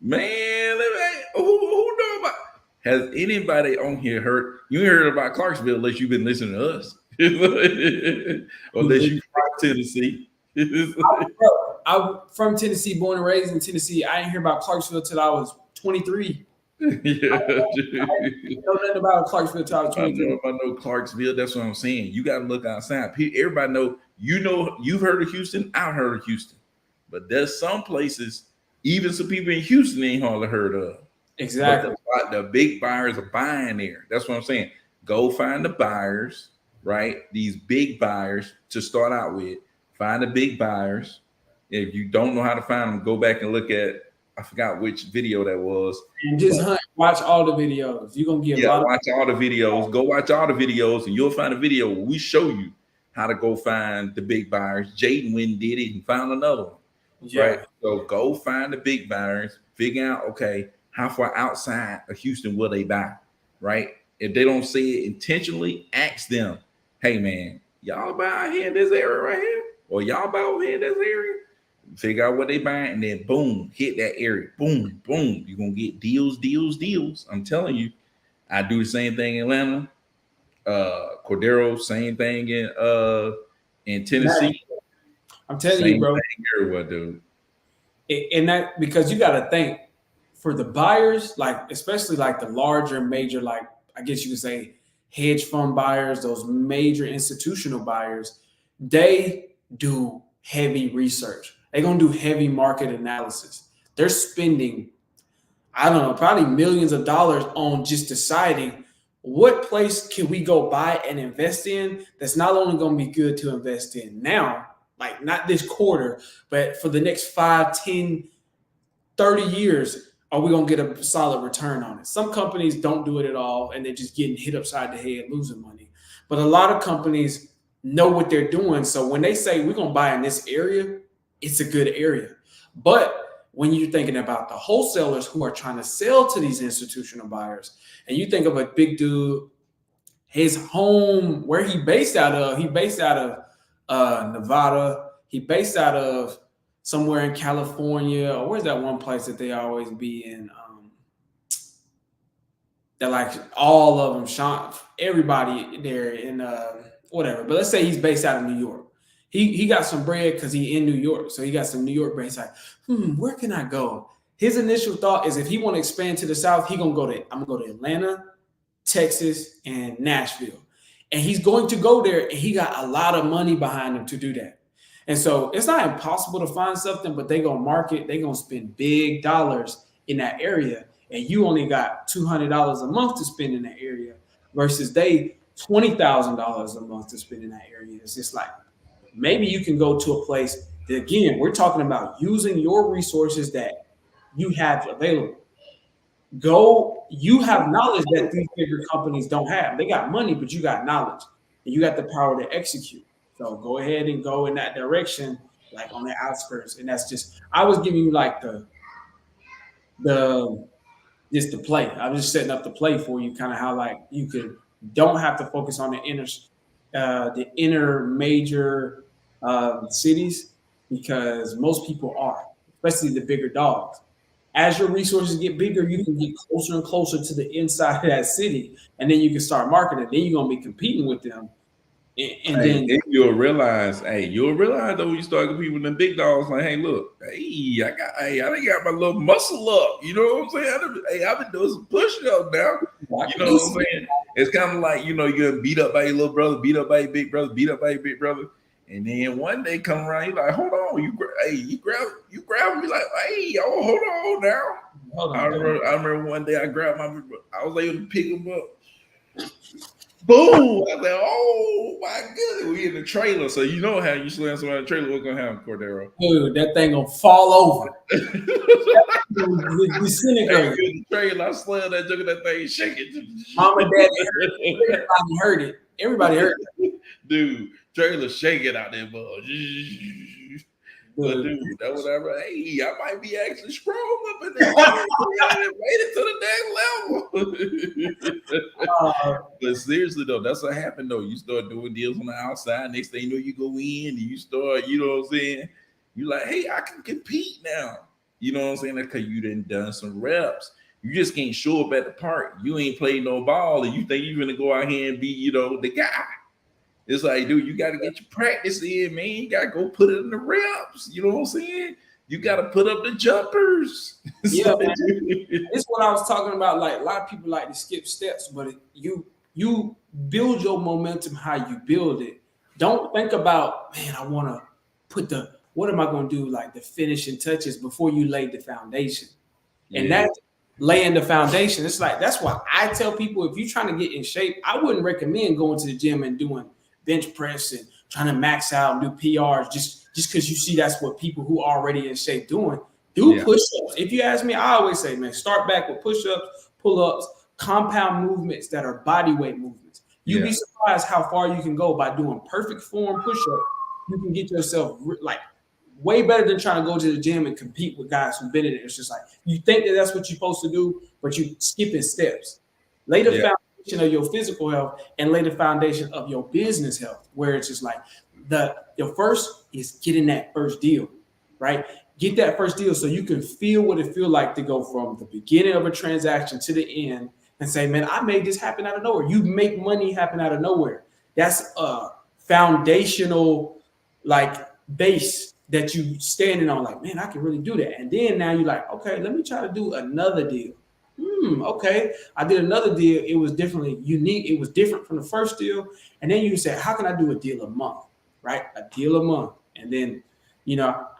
Man, who know about? Has anybody on here heard? You ain't heard about Clarksville unless you've been listening to us, or unless you from Tennessee. bro, I'm from Tennessee, born and raised in Tennessee. I didn't hear about Clarksville till I was 23. Yeah, I didn't know nothing about Clarksville till I was I know 23. about no Clarksville. That's what I'm saying. You got to look outside. Everybody know. You've heard of Houston. I've heard of Houston, but there's some places even some people in Houston ain't hardly heard of. But Exactly. the big buyers are buying there. That's what I'm saying. Go find the buyers, right? These big buyers to start out with. Find the big buyers. If you don't know how to find them, go back and look at. I forgot which video that was, And just but hunt Watch all the videos. You're gonna get a Yeah, lot of. watch all the videos. Go watch all the videos, and you'll find a video where we show you how to go find the big buyers. Jaden went and did it and found another one, right? Yeah, So go find the big buyers, figure out, okay, how far outside of Houston will they buy, right? If they don't see it intentionally, ask them, hey man, y'all buy out here in this area right here, or y'all buy over here in this area. Figure out what they buying, and then boom, hit that area. Boom, boom. You're gonna get deals, deals, deals. I'm telling you, I do the same thing in Atlanta. Cordero, same thing in man, Tennessee. I'm telling you, Same bro. thing everywhere, dude. And that because you got to think for the buyers, like especially like the larger major, like I guess you could say hedge fund buyers, those major institutional buyers, they do heavy research. They're gonna do heavy market analysis. They're spending, I don't know, probably millions of dollars on just deciding what place can we go buy and invest in that's not only going to be good to invest in now, like not this quarter, but for the next 5, 10, 30 years, are we going to get a solid return on it? Some companies don't do it at all and they're just getting hit upside the head, losing money. But a lot of companies know what they're doing. So when they say we're going to buy in this area, it's a good area. But when you're thinking about the wholesalers who are trying to sell to these institutional buyers, and you think of a big dude, his home, where he based out of Nevada, he based out of somewhere in California, or where's that one place that they always be in? That like all of them, Sean, everybody there in whatever. But let's say he's based out of New York. He got some bread because he in New York, so he got some New York bread. He's like, where can I go? His initial thought is if he want to expand to the south, I'm gonna go to Atlanta, Texas, and Nashville, and he's going to go there, and he got a lot of money behind him to do that. And so it's not impossible to find something, but they gonna spend big dollars in that area, and you only got $200 a month to spend in that area, versus they $20,000 a month to spend in that area. It's just like maybe you can go to a place that, again, we're talking about using your resources that you have available. You have knowledge that these bigger companies don't have. They got money, but you got knowledge and you got the power to execute. So go ahead and go in that direction, like on the outskirts. And that's just, I was giving you like the just the play. I was just setting up the play for you, kind of how like you could don't have to focus on the inner major cities, because most people are, especially the bigger dogs. As your resources get bigger, you can get closer and closer to the inside of that city, and then you can start marketing. Then you're gonna be competing with them, and Hey, then then you'll realize though when you start competing with them big dogs, like, hey, look, I done got my little muscle up. You know what I'm saying? I've been doing some push-ups now. You know what I'm saying? It's kind of like, you're getting beat up by your little brother, beat up by your big brother, beat up by your big brother. And then one day come around, you're like, hold on, you grab me like, hey, oh, hold on now. I remember one day I grabbed I was able to pick him up. Boom! I was like, oh my goodness, we in the trailer. So you know how you slam somebody in the trailer, what's gonna happen, Cordero? dude, that thing gonna fall over. Disintegrate. In the trailer, I slammed that jug of that thing, shaking. Mom and dad, everybody heard it. Everybody heard it. Dude, trailer shaking out there, bud. But dude, that was ever. Hey, I might be actually strong up in there. I made it to the next level. But seriously though, that's what happened though. You start doing deals on the outside. Next thing you know, you go in and you start. You know what I'm saying? You like, hey, I can compete now. You know what I'm saying? Because you done some reps. You just can't show up at the park. You ain't played no ball, and you think you're gonna go out here and be, the guy. It's like, dude, you got to get your practice in, man. You got to go put it in the reps. You know what I'm saying? You got to put up the jumpers. Yeah, man. It's what I was talking about. Like a lot of people like to skip steps, but you build your momentum how you build it. Don't think about, man, I want to put what am I going to do, like the finishing touches before you lay the foundation. And that's laying the foundation. It's like, that's why I tell people, if you're trying to get in shape, I wouldn't recommend going to the gym and doing bench press and trying to max out and do PRs just because you see that's what people who are already in shape doing. Do push-ups. If you ask me, I always say, man, start back with push-ups, pull-ups, compound movements that are body weight movements. You'd Yeah. be surprised how far you can go by doing perfect form push-ups. You can get yourself like way better than trying to go to the gym and compete with guys who've been in it. It's just like you think that that's what you're supposed to do, but you skipping steps. Lay the Yeah. foundation of your physical health and lay the foundation of your business health, where it's just like the first is getting that first deal, right? Get that first deal so you can feel what it feels like to go from the beginning of a transaction to the end and say, man, I made this happen out of nowhere. You make money happen out of nowhere. That's a foundational like base that you standing on, like, man, I can really do that. And then now you're like, okay, let me try to do another deal. Okay. I did another deal. It was differently unique. It was different from the first deal. And then you say, how can I do a deal a month? Right? A deal a month. And then,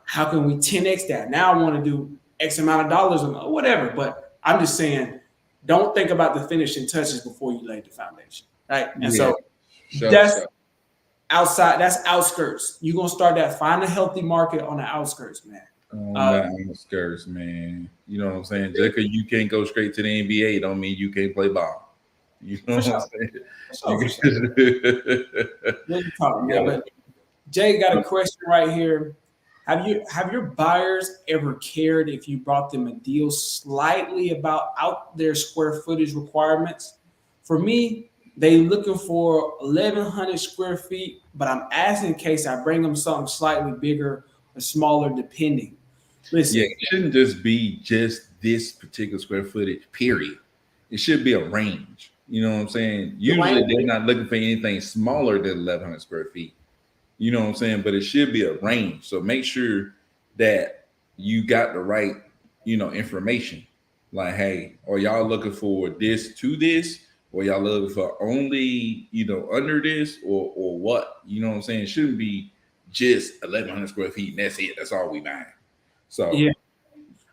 how can we 10x that? Now I want to do X amount of dollars a month, whatever. But I'm just saying, don't think about the finishing touches before you lay the foundation. Right. And Yeah. so that's outside, that's outskirts. You're gonna start that. Find a healthy market on the outskirts, man. On the outskirts, man. You know what I'm saying? Just because you can't go straight to the NBA don't mean you can't play ball. You know what I'm saying? For sure. What you talking, man? But Jay got a question right here. Have your buyers ever cared if you brought them a deal slightly about out their square footage requirements? For me, they looking for 1,100 square feet, but I'm asking in case I bring them something slightly bigger or smaller, depending. Listen, Yeah, it shouldn't just be just this particular square footage, period. It should be a range. You know what I'm saying? Usually they're not looking for anything smaller than 1,100 square feet. You know what I'm saying? But it should be a range. So make sure that you got the right, information. Like, hey, are y'all looking for this to this? Or y'all looking for only, under this or what? You know what I'm saying? It shouldn't be just 1,100 square feet and that's it. That's all we buying. So yeah,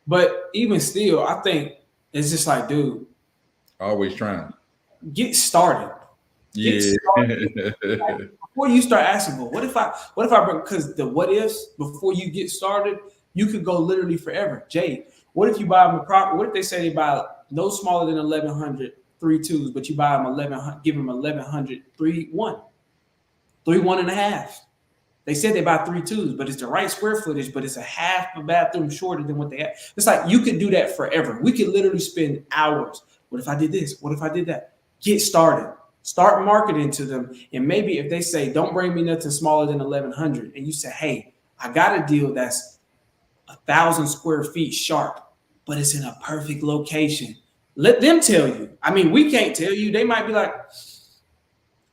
but even still, I think it's just like, dude, always trying. get started. Get Yeah. started. Like, before you start asking, well, what if I bring, because the what ifs before you get started, you could go literally forever. Jay, what if you buy them a property? What if they say they buy no smaller than 1,100 3.2s, but you buy them 1,100, give them 1,100 3.1, 3.1 and a half. They said they buy 3.2s, but it's the right square footage, but it's a half a bathroom shorter than what they have. It's like you could do that forever. We could literally spend hours. What if I did this? What if I did that? Get started. Start marketing to them. And maybe if they say, don't bring me nothing smaller than 1,100, and you say, hey, I got a deal that's 1,000 square feet sharp, but it's in a perfect location. Let them tell you. I mean, we can't tell you. They might be like,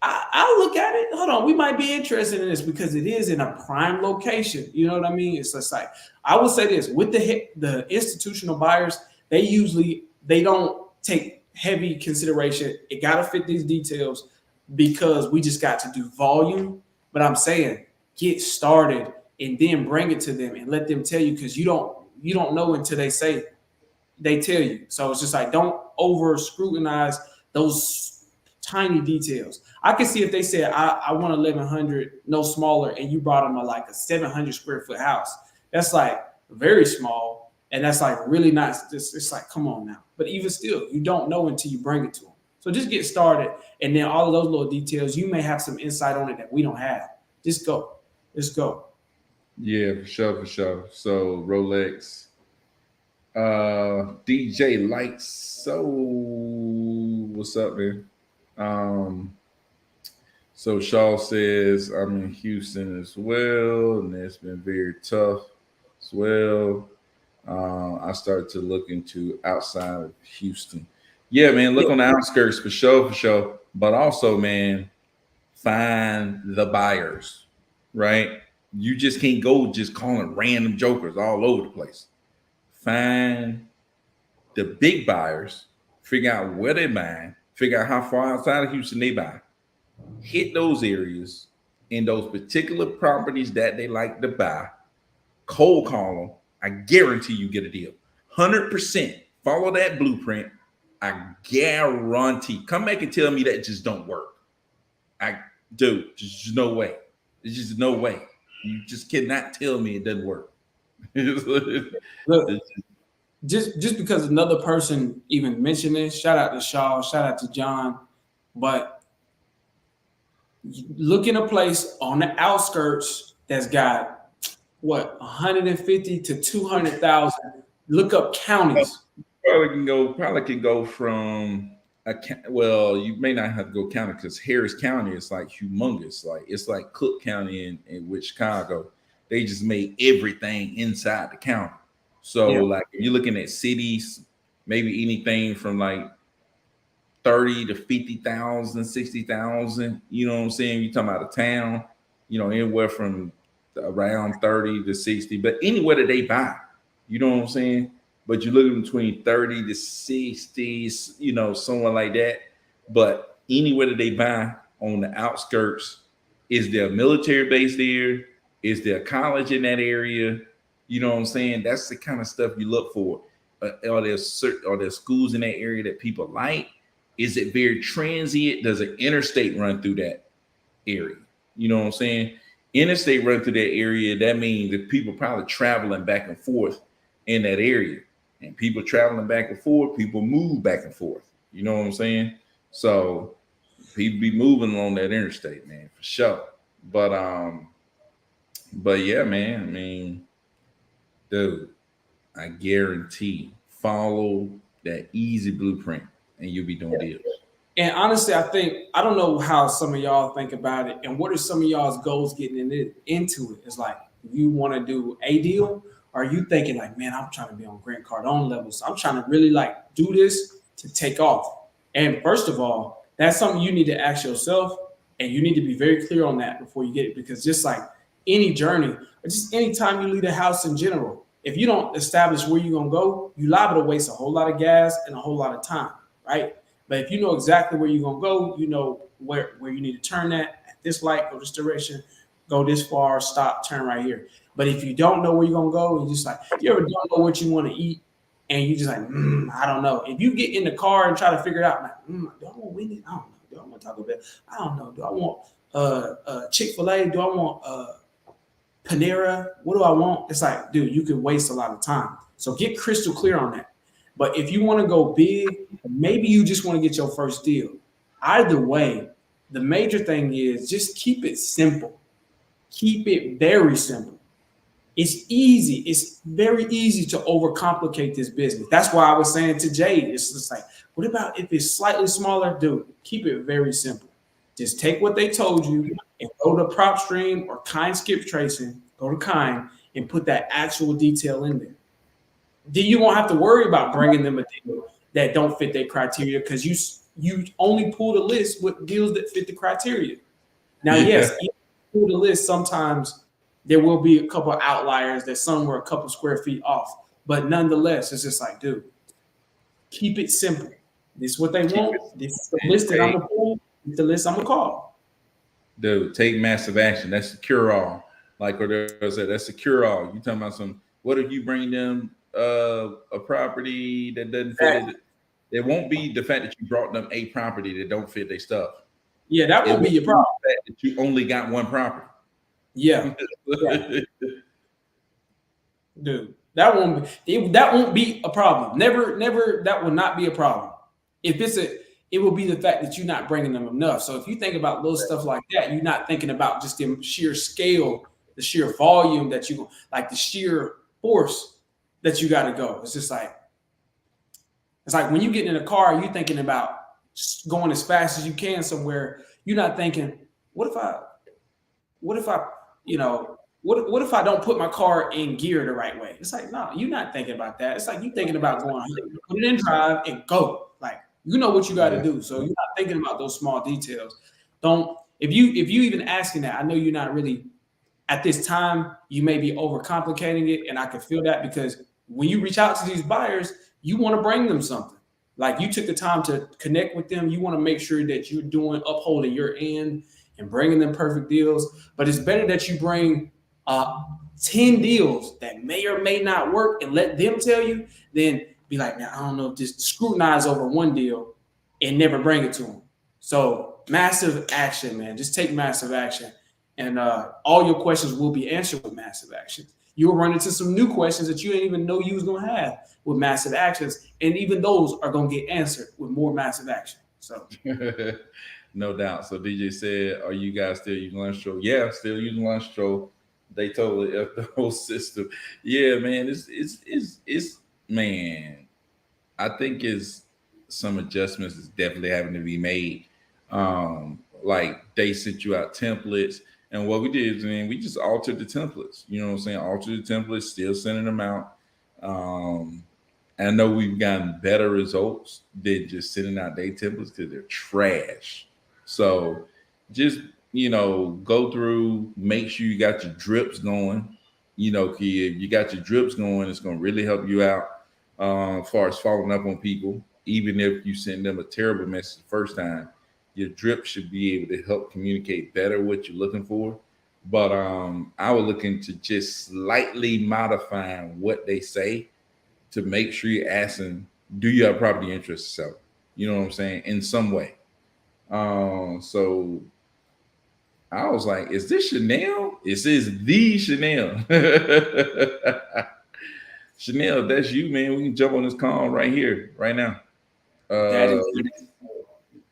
I'll look at it. Hold on, we might be interested in this because it is in a prime location. You know what I mean? It's just like I would say this with the institutional buyers, they don't take heavy consideration. It got to fit these details because we just got to do volume. But I'm saying get started and then bring it to them and let them tell you because you don't know until they tell you. So it's just like don't over scrutinize those tiny details. I can see if they said I want 1,100 no smaller, and you brought them a 700 square foot house. That's like very small, and that's like really not. It's like come on now. But even still, you don't know until you bring it to them. So just get started, and then all of those little details, you may have some insight on it that we don't have. Just go. Let's go. Yeah, for sure, for sure. So Rolex, DJ Light. So what's up, man? Um, so Shaw says I'm in Houston as well, and it's been very tough as well. I started to look into outside of Houston. Yeah, man, look on the outskirts for sure, for sure. But also, man, find the buyers, right? You just can't go just calling random jokers all over the place. Find the big buyers, figure out where they're buying, figure out how far outside of Houston they buy, hit those areas in those particular properties that they like to buy, cold call them. I guarantee you get a deal. 100%. Follow that blueprint. I guarantee. Come back and tell me that just don't work. Dude, just no way. There's just no way. You just cannot tell me it doesn't work. Look, just because another person even mentioned this, shout out to Shaw, shout out to John, but look in a place on the outskirts that's got what 150 to 200,000. Look up counties. Probably can go from well, you may not have to go county because Harris County is like humongous. Like it's like Cook County in with Chicago. They just made everything inside the county. So Yeah. like if you're looking at cities, maybe anything from like 30 to 50,000, 60,000. You know what I'm saying? You're talking about a town, anywhere from around 30 to 60, but anywhere that they buy, you know what I'm saying? But you're looking between 30 to 60, somewhere like that. But anywhere that they buy on the outskirts, is there a military base there? Is there a college in that area? You know what I'm saying? That's the kind of stuff you look for. Are there schools in that area that people like? Is it very transient? Does an interstate run through that area? You know what I'm saying? Interstate run through that area, that means that people probably traveling back and forth in that area. And people traveling back and forth, people move back and forth. You know what I'm saying? So people be moving along that interstate, man, for sure. But yeah, man, I mean, dude, I guarantee follow that easy blueprint and you'll be doing deals. And honestly, I don't know how some of y'all think about it, and what are some of y'all's goals getting into it? It's like you want to do a deal, or are you thinking like, man, I'm trying to be on Grant Cardone levels. I'm trying to really like do this to take off. And first of all, that's something you need to ask yourself, and you need to be very clear on that before you get it, because just like any journey, or just any time you leave the house in general, if you don't establish where you're gonna go, you liable to waste a whole lot of gas and a whole lot of time, right? But if you know exactly where you're gonna go, you know where you need to turn at this light, go this direction, go this far, stop, turn right here. But if you don't know where you're gonna go, you just like you ever don't know what you want to eat, and you just like, I don't know. If you get in the car and try to figure it out, like, do I want Wendy's? I don't know. Do I want Taco Bell? I don't know. Do I want Chick-fil-A? Do I want Panera? What do I want? It's like, dude, you could waste a lot of time. So get crystal clear on that. But if you want to go big, maybe you just want to get your first deal. Either way, the major thing is just keep it simple. Keep it very simple. It's easy. It's very easy to overcomplicate this business. That's why I was saying to Jade, it's just like, what about if it's slightly smaller? Dude, keep it very simple. Just take what they told you and go to prop stream or kind skip tracing, go to kind and put that actual detail in there. Then you won't have to worry about bringing them a deal that don't fit their criteria, because you only pull the list with deals that fit the criteria. Now, yes, you pull the list, sometimes there will be a couple of outliers that some were a couple square feet off, but nonetheless, it's just like, dude, keep it simple. This is what they want. This is the list that I'm gonna pull. This is the list I'm gonna call. Dude, take massive action. That's the cure all. Like what I said, that's the cure all. You talking about what if you bring them a property that doesn't fit it? It won't be the fact that you brought them a property that don't fit their stuff. Yeah, that won't be your problem. The fact that you only got one property. Yeah. Dude, that won't be a problem. Never, that will not be a problem. It will be the fact that you're not bringing them enough. So if you think about little stuff like that, you're not thinking about just the sheer scale, the sheer volume that you like, the sheer force that you got to go. It's like when you get in a car, you're thinking about going as fast as you can somewhere. You're not thinking, what if I, what if I don't put my car in gear the right way? It's like, no, you're not thinking about that. It's like you're thinking about going, put it in drive and go. Like, you know what you got to do. So you're not thinking about those small details. If you even asking that, I know you're not really at this time, you may be overcomplicating it. And I can feel that, because when you reach out to these buyers, you want to bring them something. Like, you took the time to connect with them. You want to make sure that you're upholding your end and bringing them perfect deals. But it's better that you bring 10 deals that may or may not work and let them tell you, than be like, man, I don't know, just scrutinize over one deal and never bring it to them. So massive action, man. Just take massive action. And all your questions will be answered with massive action. You'll run into some new questions that you didn't even know you was gonna have with massive actions, and even those are gonna get answered with more massive action. So No doubt. So DJ said, "Are you guys still using Lunch Stroll?" Yeah, still using Lunch Stroll. They totally up the whole system. Yeah, man. It's man. I think is some adjustments is definitely having to be made. Like they sent you out templates, and what we did is, man, we just altered the templates. You know what I'm saying? Altered the templates, still sending them out. Um, I know we've gotten better results than just sending out day templates because they're trash. So just go through, make sure you got your drips going. Kid, you got your drips going, it's gonna really help you out as far as following up on people. Even if you send them a terrible message the first time, your drip should be able to help communicate better what you're looking for. But I would look into just slightly modifying what they say to make sure you're asking, do you have property interest to sell? You know what I'm saying? In some way. So I was like, is this Chanel? It says the Chanel. Chanel, that's you, man. We can jump on this call right here, right now. that Uh is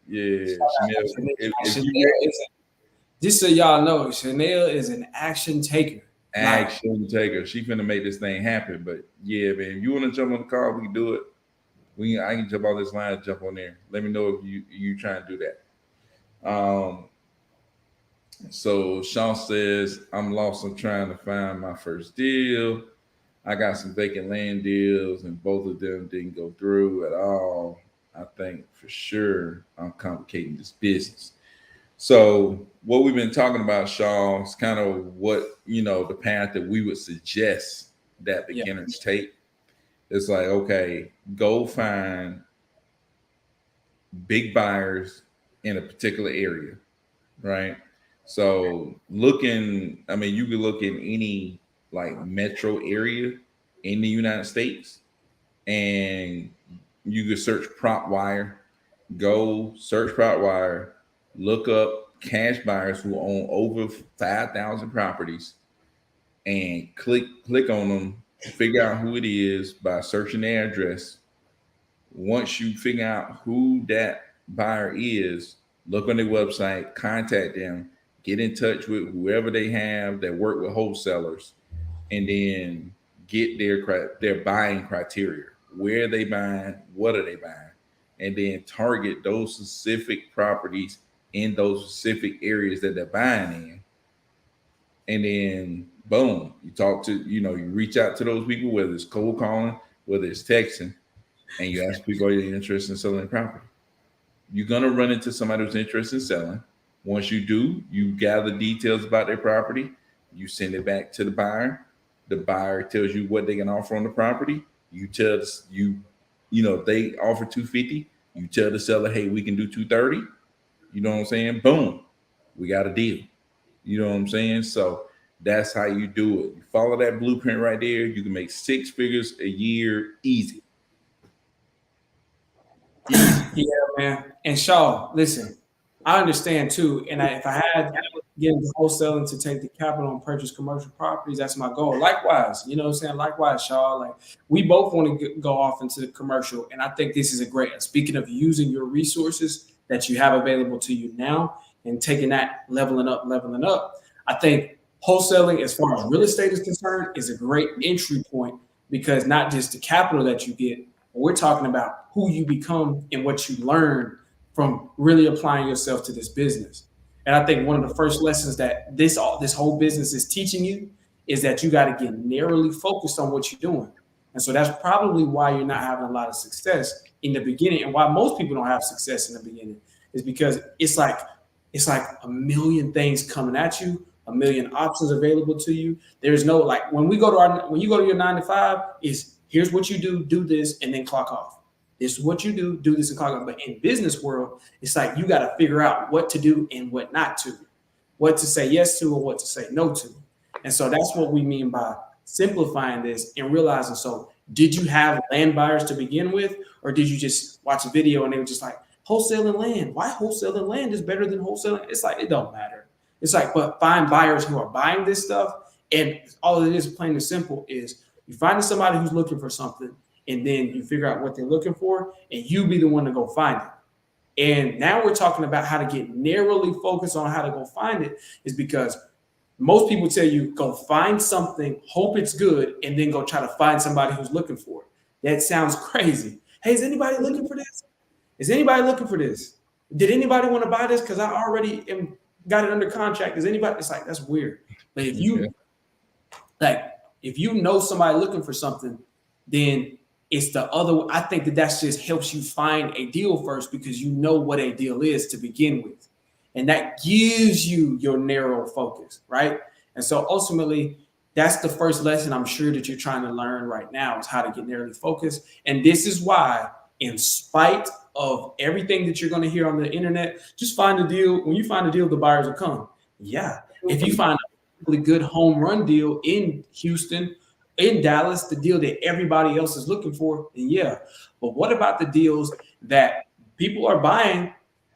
yeah, Chanel. If you Chanel is, just so y'all know, Chanel is an action taker. Like action taker, she finna make this thing happen. But yeah, man, if you wanna jump on the call, we can do it. I can jump on this line and jump on there. Let me know if you try and do that. So Sean says, I'm lost. I'm trying to find my first deal. I got some vacant land deals, and both of them didn't go through at all. I think for sure I'm complicating this business. So what we've been talking about, Sean, is kind of what the path that we would suggest that yeah, beginners take. It's like, okay, go find big buyers in a particular area, right? So I mean, you could look in any like metro area in the United States, and you could search prop wire. Go search prop wire, look up cash buyers who own over 5,000 properties, and click on them. Figure out who it is by searching their address. Once you figure out who that buyer is, look on their website, contact them, get in touch with whoever they have that work with wholesalers, and then get their buying criteria. Where are they buying? What are they buying? And then target those specific properties in those specific areas that they're buying in. And then boom, you reach out to those people, whether it's cold calling, whether it's texting, and you ask people, are you interested in selling property? You're gonna run into somebody who's interested in selling. Once you do, you gather details about their property. You send it back to the buyer. The buyer tells you what they can offer on the property. You tell they offer 250. You tell the seller, hey, we can do 230. You know what I'm saying? Boom, we got a deal. You know what I'm saying? So that's how you do it. You follow that blueprint right there. You can make 6 figures a year easy. Easy. yeah, man. And Shaw, listen, I understand too. And if I had get into wholesaling to take the capital and purchase commercial properties, that's my goal. Likewise, you know what I'm saying? Likewise, Shaw, like we both want to go off into the commercial. And I think this is a great, speaking of using your resources that you have available to you now and taking that leveling up. I think wholesaling, as far as real estate is concerned, is a great entry point because not just the capital that you get, but we're talking about who you become and what you learn from really applying yourself to this business. And I think one of the first lessons that this whole business is teaching you is that you got to get narrowly focused on what you're doing. And so that's probably why you're not having a lot of success in the beginning, and why most people don't have success in the beginning is because it's like a million things coming at you, a million options available to you. There's no like when you go to your 9 to 5, is here's what you do this, and then clock off. This is what you do this and clock off. But in business world, it's like you got to figure out what to do and what not to, what to say yes to and what to say no to. And so that's what we mean by simplifying this and realizing. So did you have land buyers to begin with, or did you just watch a video and they were just like, wholesaling land? Why wholesaling land is better than wholesaling? It's like, it don't matter. It's like, but find buyers who are buying this stuff And all it is, plain and simple, is you find somebody who's looking for something, and then you figure out what they're looking for, and you be the one to go find it. And now we're talking about how to get narrowly focused on how to go find it, is because most people tell you go find something, hope it's good, and then go try to find somebody who's looking for it. That sounds crazy. Hey, is anybody looking for this? Is anybody looking for this? Did anybody want to buy this? Because I already got it under contract. Is anybody? It's like, that's weird. But if you if you know somebody looking for something, then it's the other. I think that's just helps you find a deal first, because you know what a deal is to begin with, and that gives you your narrow focus, right? And so ultimately, that's the first lesson I'm sure that you're trying to learn right now, is how to get narrowly focused. And this is why, in spite of everything that you're going to hear on the internet, just find a deal. When you find a deal, the buyers will come. Yeah, if you find a really good home run deal in Houston, in Dallas, the deal that everybody else is looking for, then yeah. But what about the deals that people are buying,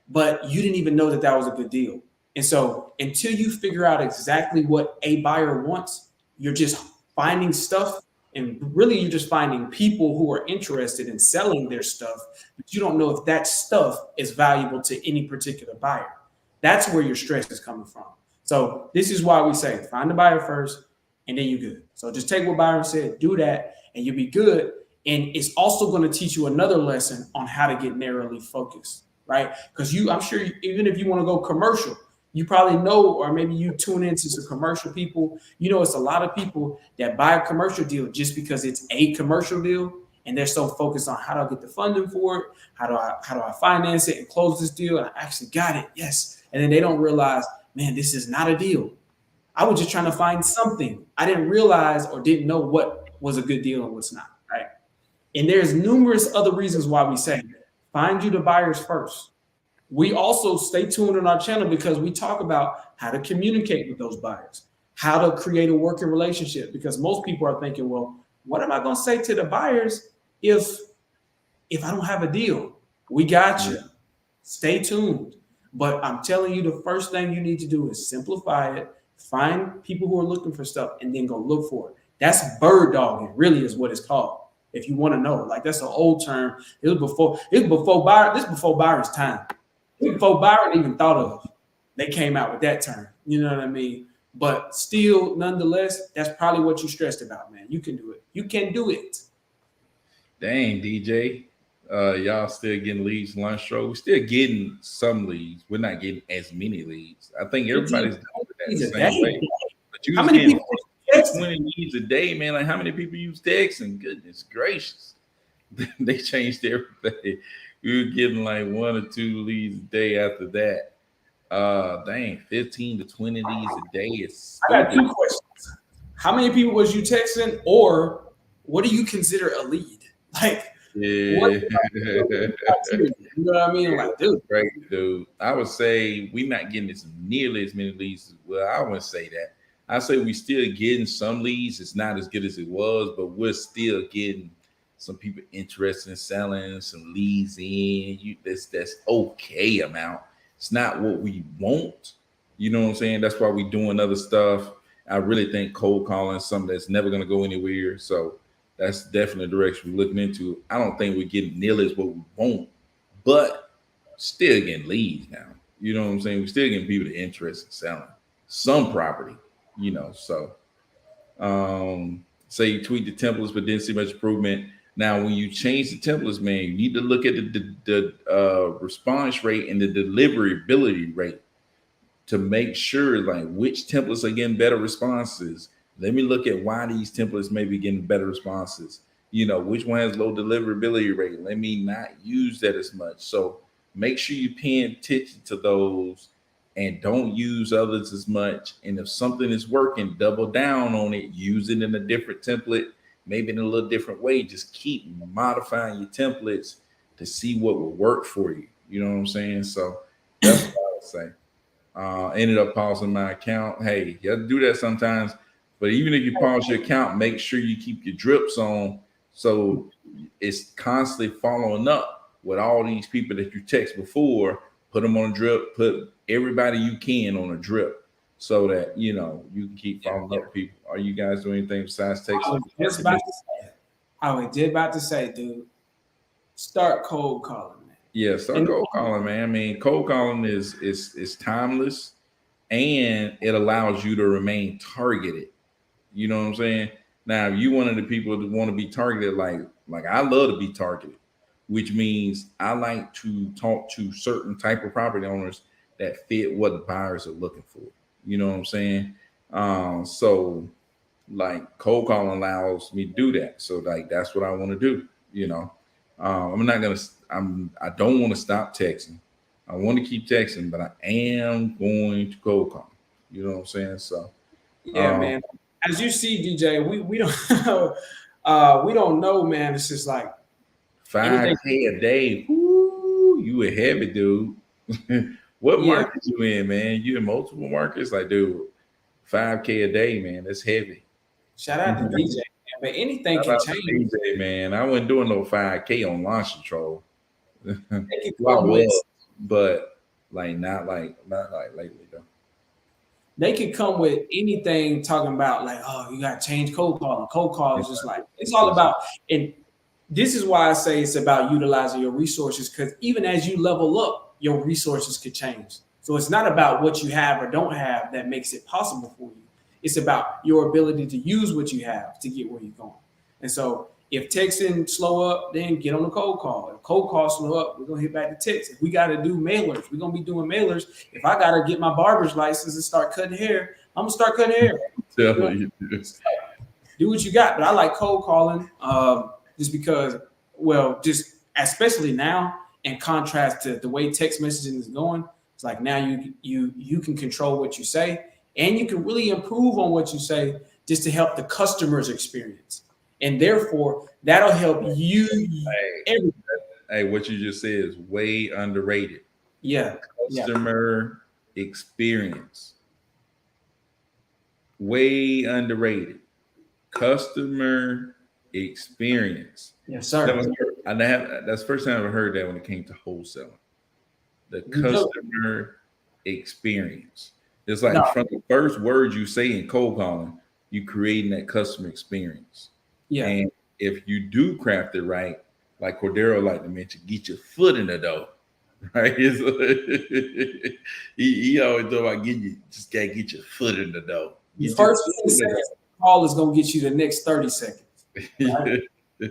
but you didn't even know that that was a good deal? And so until you figure out exactly what a buyer wants, you're just finding stuff, and really you're just finding people who are interested in selling their stuff, but you don't know if that stuff is valuable to any particular buyer. That's where your stress is coming from. So this is why we say find the buyer first, and then you're good. So just take what Byron said, do that, and you'll be good. And it's also going to teach you another lesson on how to get narrowly focused, right? Because I'm sure even if you want to go commercial, you probably know, or maybe you tune into some commercial people. You know, it's a lot of people that buy a commercial deal just because it's a commercial deal, and they're so focused on how do I get the funding for it, how do I finance it and close this deal, and I actually got it, yes. And then they don't realize, man, this is not a deal. I was just trying to find something. I didn't realize or didn't know what was a good deal and what's not, right? And there's numerous other reasons why we say find you the buyers first. We also stay tuned on our channel because we talk about how to communicate with those buyers, how to create a working relationship. Because most people are thinking, well, what am I going to say to the buyers if I don't have a deal? We got you. Stay tuned. But I'm telling you, the first thing you need to do is simplify it, find people who are looking for stuff, and then go look for it. That's bird dogging, really, is what it's called. If you want to know, like, that's an old term. It was before Byron. This is before Byron's time. Before Byron even thought of, they came out with that term. You know what I mean? But still, nonetheless, that's probably what you're stressed about, man. You can do it. You can do it. Dang, DJ. Y'all still getting leads, lunch show. We're still getting some leads. We're not getting as many leads. I think everybody's doing that the same way. But you How was many getting people 20 leads a day, man. Like, how many people use texting? Goodness gracious. They changed everything. We were getting like 1 or 2 leads a day after that. Dang, 15 to 20 leads a day is I got stupid. 2 questions. How many people was you texting, or what do you consider a lead? Like, what? Yeah. You know what I mean? Like, dude, Great, dude. I would say we're not getting as nearly as many leads as well. I wouldn't say that. I say we still getting some leads. It's not as good as it was, but we're still getting some people interested in selling, some leads in. That's okay amount. It's not what we want. You know what I'm saying? That's why we're doing other stuff. I really think cold calling is something that's never going to go anywhere. So that's definitely the direction we're looking into. I don't think we're getting nearly as what we want, but still getting leads now. You know what I'm saying? We're still getting people interested in selling some property, So say you tweak the templates but didn't see much improvement. Now, when you change the templates, man, you need to look at the response rate and the deliverability rate to make sure like which templates are getting better responses. Let me look at why these templates may be getting better responses. Which one has low deliverability rate. Let me not use that as much. So make sure you're paying attention to those and don't use others as much. And if something is working, double down on it, use it in a different template, maybe in a little different way. Just keep modifying your templates to see what will work for you. You know what I'm saying? So that's what I would say. Ended up pausing my account. Hey, you have to do that sometimes. But even if you pause your account, make sure you keep your drips on so it's constantly following up with all these people that you text before. Put them on a drip. Put everybody you can on a drip so that you can keep Yeah, following up with people. Are you guys doing anything besides I texting was just about to say it. I was just about to say, dude, start cold calling, man. Yeah, start And cold calling, man. I mean, cold calling is timeless, and it allows you to remain targeted. You know what I'm saying? Now, if you one of the people that want to be targeted, like I love to be targeted, which means I like to talk to certain type of property owners that fit what buyers are looking for. You know what I'm saying? So like cold calling allows me to do that. So like that's what I want to do. You know, I'm not gonna. I don't want to stop texting. I want to keep texting, but I am going to cold call. You know what I'm saying? So yeah, um, man. As you see, DJ, we don't we don't know, man. It's just like anything. 5K a day. Whoo, you a heavy dude. What Yeah, market you in, man? You in multiple markets? Like, dude, 5K a day, man. That's heavy. shout out to DJ, man. But anything Shout can out to change. DJ, man. I wasn't doing no 5K on launch control. They can Well, I come with was, but like not like lately though. they could come with anything talking about like, oh, you got to change cold calling. Cold call is just like it's all Just about. And this is why I say it's about utilizing your resources because even as you level up, your resources could change. So it's not about what you have or don't have that makes it possible for you. It's about your ability to use what you have to get where you're going. And so if texting slow up, then get on the cold call. If cold call slow up, we're gonna hit back to text. If we gotta do mailers, we're gonna be doing mailers. If I gotta get my barber's license and start cutting hair, I'm gonna start cutting hair. You tell know, you. do what you got. But I like cold calling just because, well, just especially now in contrast to the way text messaging is going. It's like now you can control what you say and you can really improve on what you say just to help the customer's experience. And therefore, that'll help you. Hey, Every, hey, what you just said is way underrated. yeah, yeah, Customer experience, way underrated. Customer experience. yes, Never sir. heard, I have, that's the first time I ever heard that when it came to wholesaling. The You do. customer experience. It's No, like from the first words you say in cold calling, you creating that customer experience. yeah. And if you do craft it right, like Cordero like to mention, get your foot in the door. Right? He always talk about getting you just gotta get your foot in the door. The Get your first foot 10 in seconds of the call is gonna get you the next 30 seconds. Right? the door.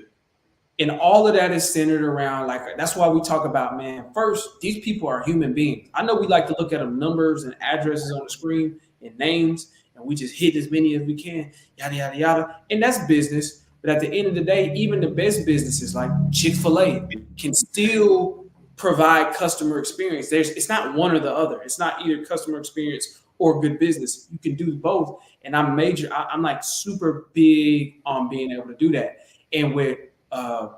And all of that is centered around like that's why we talk about, man, first these people are human beings. I know we like to look at them numbers and addresses on the screen and names and we just hit as many as we can, yada yada yada, and that's business. But at the end of the day, even the best businesses like Chick-fil-A can still provide customer experience. It's not one or the other. It's not either customer experience or good business. You can do both, and I'm like super big on being able to do that. And with uh,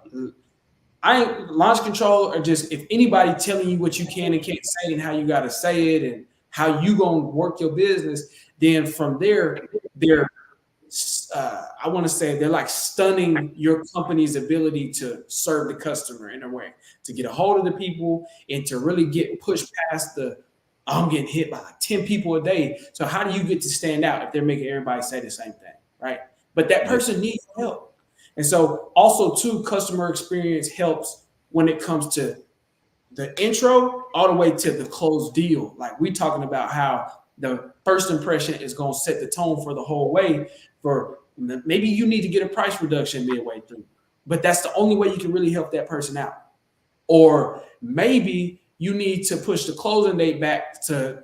I ain't launch control or just if anybody telling you what you can and can't say and how you got to say it and how you gonna work your business, then from there, they're I want to say they're like stunning your company's ability to serve the customer in a way, to get a hold of the people and to really get pushed past the I'm getting hit by like 10 people a day. So how do you get to stand out if they're making everybody say the same thing, right? But that Yeah. person needs help. And so also too, customer experience helps when it comes to the intro all the way to the closed deal. Like we talking about how the first impression is going to set the tone for the whole way. For maybe you need to get a price reduction midway through, but that's the only way you can really help that person out. Or maybe you need to push the closing date back to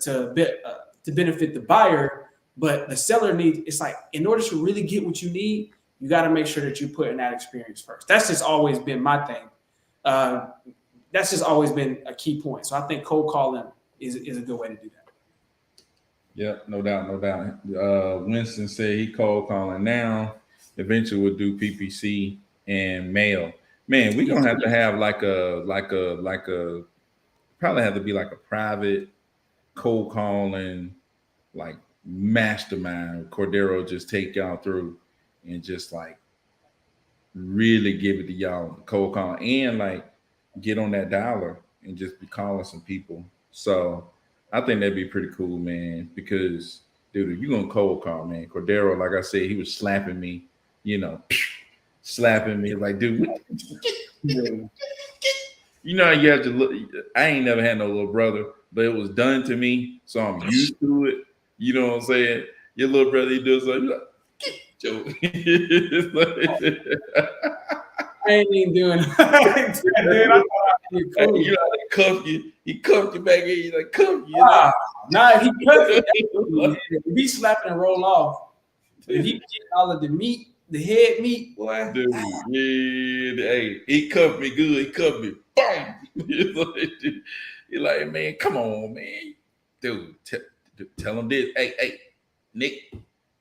benefit the buyer, but the seller needs. It's like in order to really get what you need, you got to make sure that you put in that experience first. That's just always been my thing. Uh, that's just always been a key point. So I think cold calling is a good way to do that. Yeah, no doubt, no doubt. Winston said he cold calling now. Eventually, we'll do PPC and mail. Man, we're Yes. gonna have to have like a probably have to be like a private cold calling like mastermind. Cordero just take y'all through and just like really give it to y'all cold call and like get on that dialer and just be calling some people. So I think that'd be pretty cool, man, because dude, if you gonna cold call, man, Cordero, like I said, he was slapping me, you know, slapping me like, dude, Yeah. you know, you have to look. I ain't never had no little brother, but it was done to me, so I'm used to it. You know what I'm saying? Your little brother, he does like, Joe. It's I ain't even doing that, dude. I thought I'd be like, cool. you know, how they cuff you. He cuffed you back in. He like cuff you, Ah, nah, if he cuts it, if he slap and roll off, but if he get all of the meat, the head meat, boy. dude. Yeah, hey, he cuffed me good. He cuffed me. Boom. He like, man, come on, man, dude. Tell him this. Hey, Nick.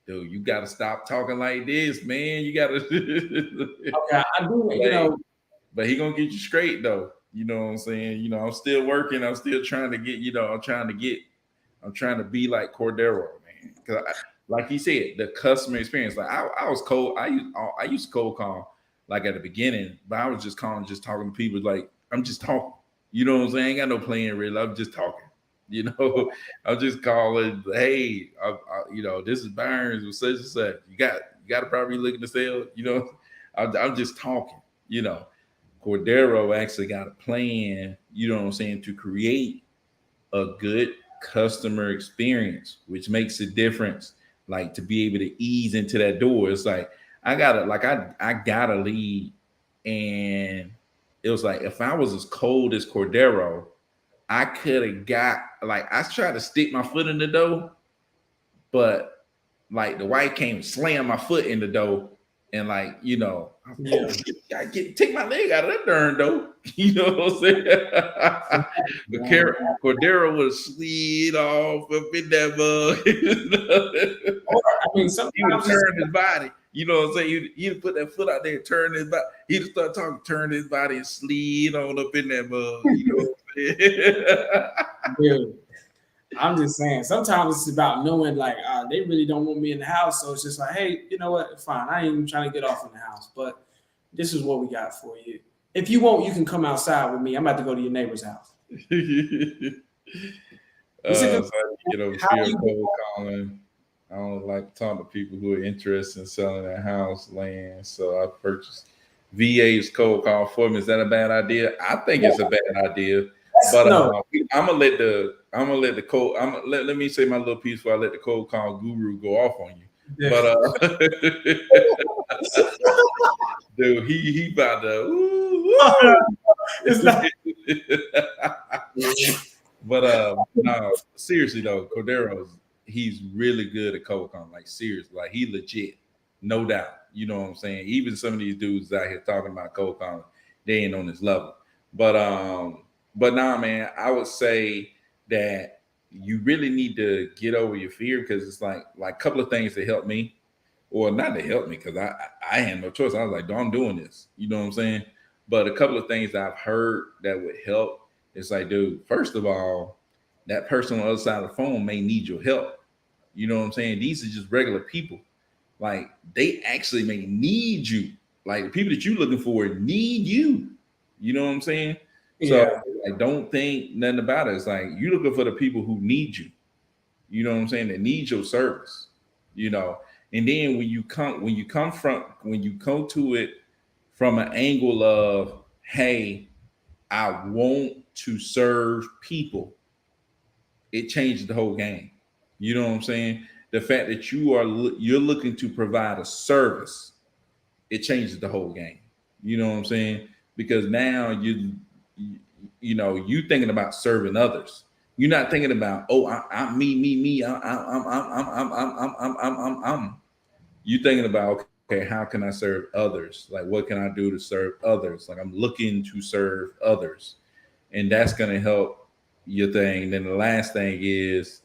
Dude, you gotta stop talking like this, man. You gotta. Okay, I do, you Like, know. but he gonna get you straight though. You know what I'm saying? You know, I'm still working. I'm still trying to get. I'm trying to be like Cordero, man. Because, like he said, the customer experience. Like I was cold. I used to cold call like at the beginning, but I was just calling, just talking to people. Like I'm just talking. You know what I'm saying? I ain't got no plan really. I'm just talking. You know, I'm just calling. Hey, you know, this is Burns with such and such. You got a property looking to sell. You know, I'm just talking. You know, Cordero actually got a plan. You know what I'm saying, to create a good customer experience, which makes a difference. Like to be able to ease into that door. It's like I got a lead, and it was like if I was as cold as Cordero, I could have got like I tried to stick my foot in the door, but like the wife came and slammed my foot in the door, and like you know, Yeah. I get take my leg out of that darn door. You know what I'm saying? But Cordero would have slid off up in that mug. Or, I mean, He would have sometimes it's turned his body. You know what I'm saying? He'd put that foot out there, and turn his body. He'd start talking, turn his body, and slid on up in that mug. You know what I'm saying? dude. I'm just saying, sometimes it's about knowing, like, they really don't want me in the house. So it's just like, hey, you know what? Fine. I ain't even trying to get off in the house, but this is what we got for you. If you want, you can come outside with me. I'm about to go to your neighbor's house. It's a good. So I get over How fear do of you cold calling. I don't like talking to people who are interested in selling their house, land. So I purchased VA's cold call for me. Is that a bad idea? I think it's a bad idea. But no? I'm gonna let the cold let me say my little piece before I let the cold call guru go off on you. Yeah. But dude, he about to It's not. but no, seriously though, Cordero's he's really good at cold calling. Like seriously, like he legit, no doubt. You know what I'm saying? Even some of these dudes out here talking about cold calling, they ain't on this level. But nah, man, I would say that you really need to get over your fear because it's like a couple of things that help me, or not to help me because I had no choice. I was like, I'm doing this. You know what I'm saying? But a couple of things I've heard that would help. It's like, dude, first of all, that person on the other side of the phone may need your help. You know what I'm saying? These are just regular people. Like they actually may need you. Like the people that you're looking for need you. You know what I'm saying? So Yeah. I don't think nothing about it. It's like you're looking for the people who need you. You know what I'm saying? That need your service. You know, and then when you come to it from an angle of, hey, I want to serve people, it changes the whole game. You know what I'm saying? The fact that you're looking to provide a service, it changes the whole game. You know what I'm saying? Because now you know you thinking about serving others. You're not thinking about, oh, I'm me. I'm. You thinking about, okay, how can I serve others? Like, what can I do to serve others? Like, I'm looking to serve others, and that's gonna help your thing. Then the last thing is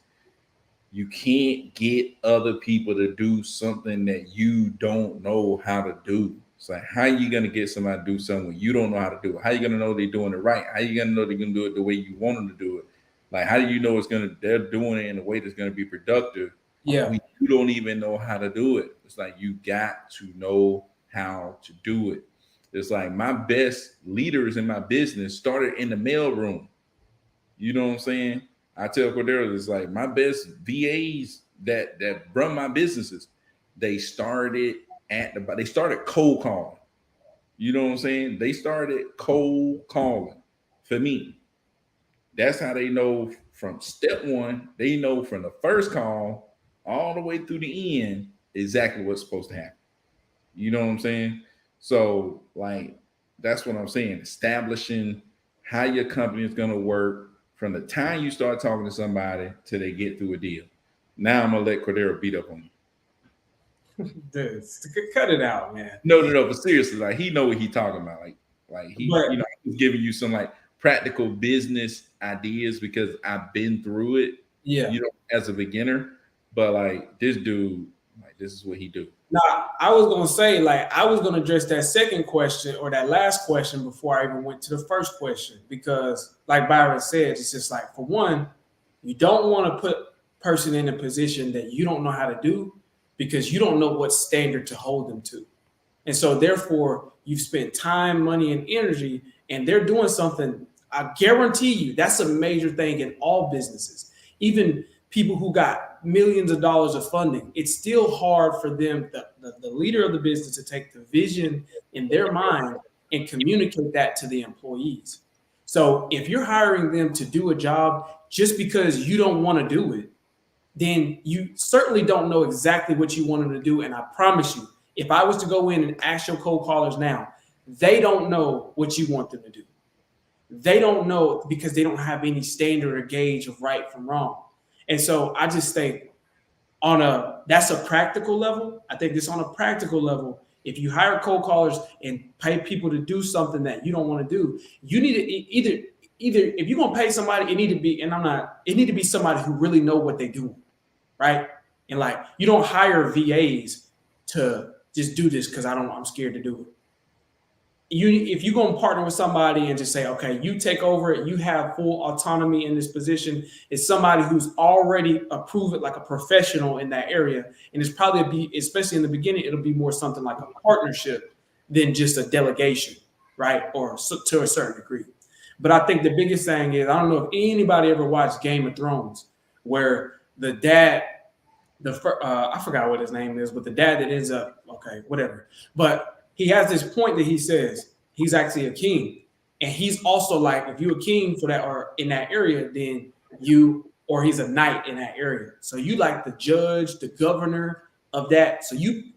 you can't get other people to do something that you don't know how to do. It's like, how you gonna get somebody to do something when you don't know how to do it? How you gonna know they're doing it right? How you gonna know they're gonna do it the way you want them to do it? Like, how do you know they're doing it in a way that's gonna be productive Yeah. when you don't even know how to do it? It's like you got to know how to do it. It's like my best leaders in my business started in the mailroom. You know what I'm saying? I tell Cordero, it's like my best VAs that run my businesses, they started they started cold calling. You know what I'm saying? They started cold calling for me. That's how they know from step one. They know from the first call all the way through the end exactly what's supposed to happen. You know what I'm saying? So, like, that's what I'm saying. Establishing how your company is going to work from the time you start talking to somebody till they get through a deal. Now I'm gonna let Cordero beat up on you. Dude, cut it out, man. No. But seriously, like he know what he talking about. Like he, But he's giving you some like practical business ideas because I've been through it. yeah. As a beginner. But like this dude, like this is what he do. Now, I was gonna say, like, I was gonna address that second question or that last question before I even went to the first question, because, like Byron said, it's just like, for one, you don't want to put person in a position that you don't know how to do because you don't know what standard to hold them to, and so therefore you've spent time, money, and energy, and they're doing something. I guarantee you, that's a major thing in all businesses, even people who got millions of dollars of funding. It's still hard for them, the leader of the business, to take the vision in their mind and communicate that to the employees. So if you're hiring them to do a job just because you don't want to do it, then you certainly don't know exactly what you want them to do. And I promise you, if I was to go in and ask your cold callers now, they don't know what you want them to do. They don't know because they don't have any standard or gauge of right from wrong. And so I just think that's a practical level. I think this on a practical level, if you hire cold callers and pay people to do something that you don't want to do, you need to either if you're gonna pay somebody, it need to be somebody who really know what they do, right? And like, you don't hire VAs to just do this because I'm scared to do it. If you're going to partner with somebody and just say, okay, you take over it, you have full autonomy in this position, it's somebody who's already approved it like a professional in that area. And it's probably especially in the beginning, it'll be more something like a partnership than just a delegation, right? Or to a certain degree. But I think the biggest thing is, I don't know if anybody ever watched Game of Thrones, where the dad, I forgot what his name is, but the dad that ends up, okay, whatever. But he has this point that he says he's actually a king. And he's also like, if you're a king for that or in that area, then or he's a knight in that area. So you like the judge, the governor of that. So you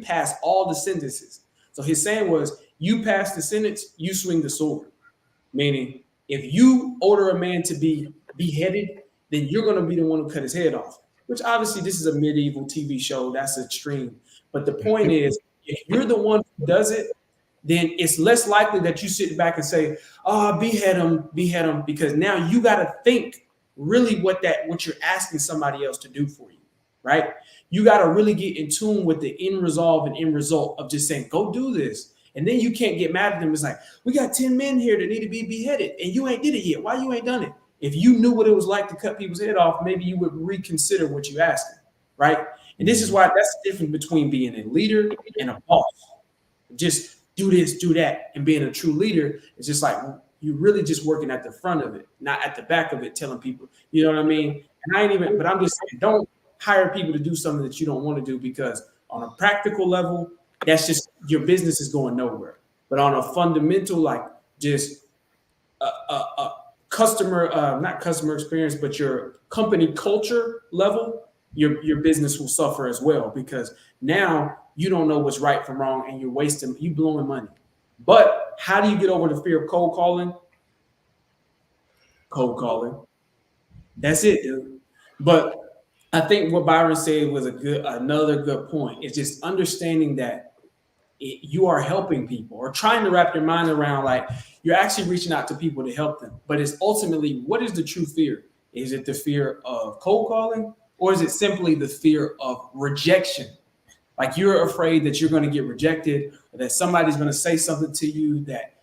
pass all the sentences. So his saying was, you pass the sentence, you swing the sword. Meaning, if you order a man to be beheaded, then you're going to be the one who cut his head off. Which obviously this is a medieval TV show. That's extreme. But the point is, if you're the one who does it, then it's less likely that you sit back and say, "Oh, behead him," because now you got to think really what you're asking somebody else to do for you, right? You got to really get in tune with the end resolve and end result of just saying, "Go do this," and then you can't get mad at them. It's like, we got 10 men here that need to be beheaded, and you ain't did it yet. Why you ain't done it? If you knew what it was like to cut people's head off, maybe you would reconsider what you asked, right? And this is why that's the difference between being a leader and a boss. Just do this, do that, and being a true leader is just like you're really just working at the front of it, not at the back of it, telling people, you know what I mean? And but I'm just saying, don't hire people to do something that you don't want to do, because on a practical level, that's just, your business is going nowhere. But on a fundamental, like just a customer, not customer experience, but your company culture level, your business will suffer as well, because now you don't know what's right from wrong and you blowing money. But how do you get over the fear of cold calling? Cold calling. That's it, dude. But I think what Byron said was another good point. It's just understanding that you are helping people, or trying to wrap your mind around, like, you're actually reaching out to people to help them. But it's ultimately, what is the true fear? Is it the fear of cold calling, or is it simply the fear of rejection? Like, you're afraid that you're going to get rejected, or that somebody's going to say something to you that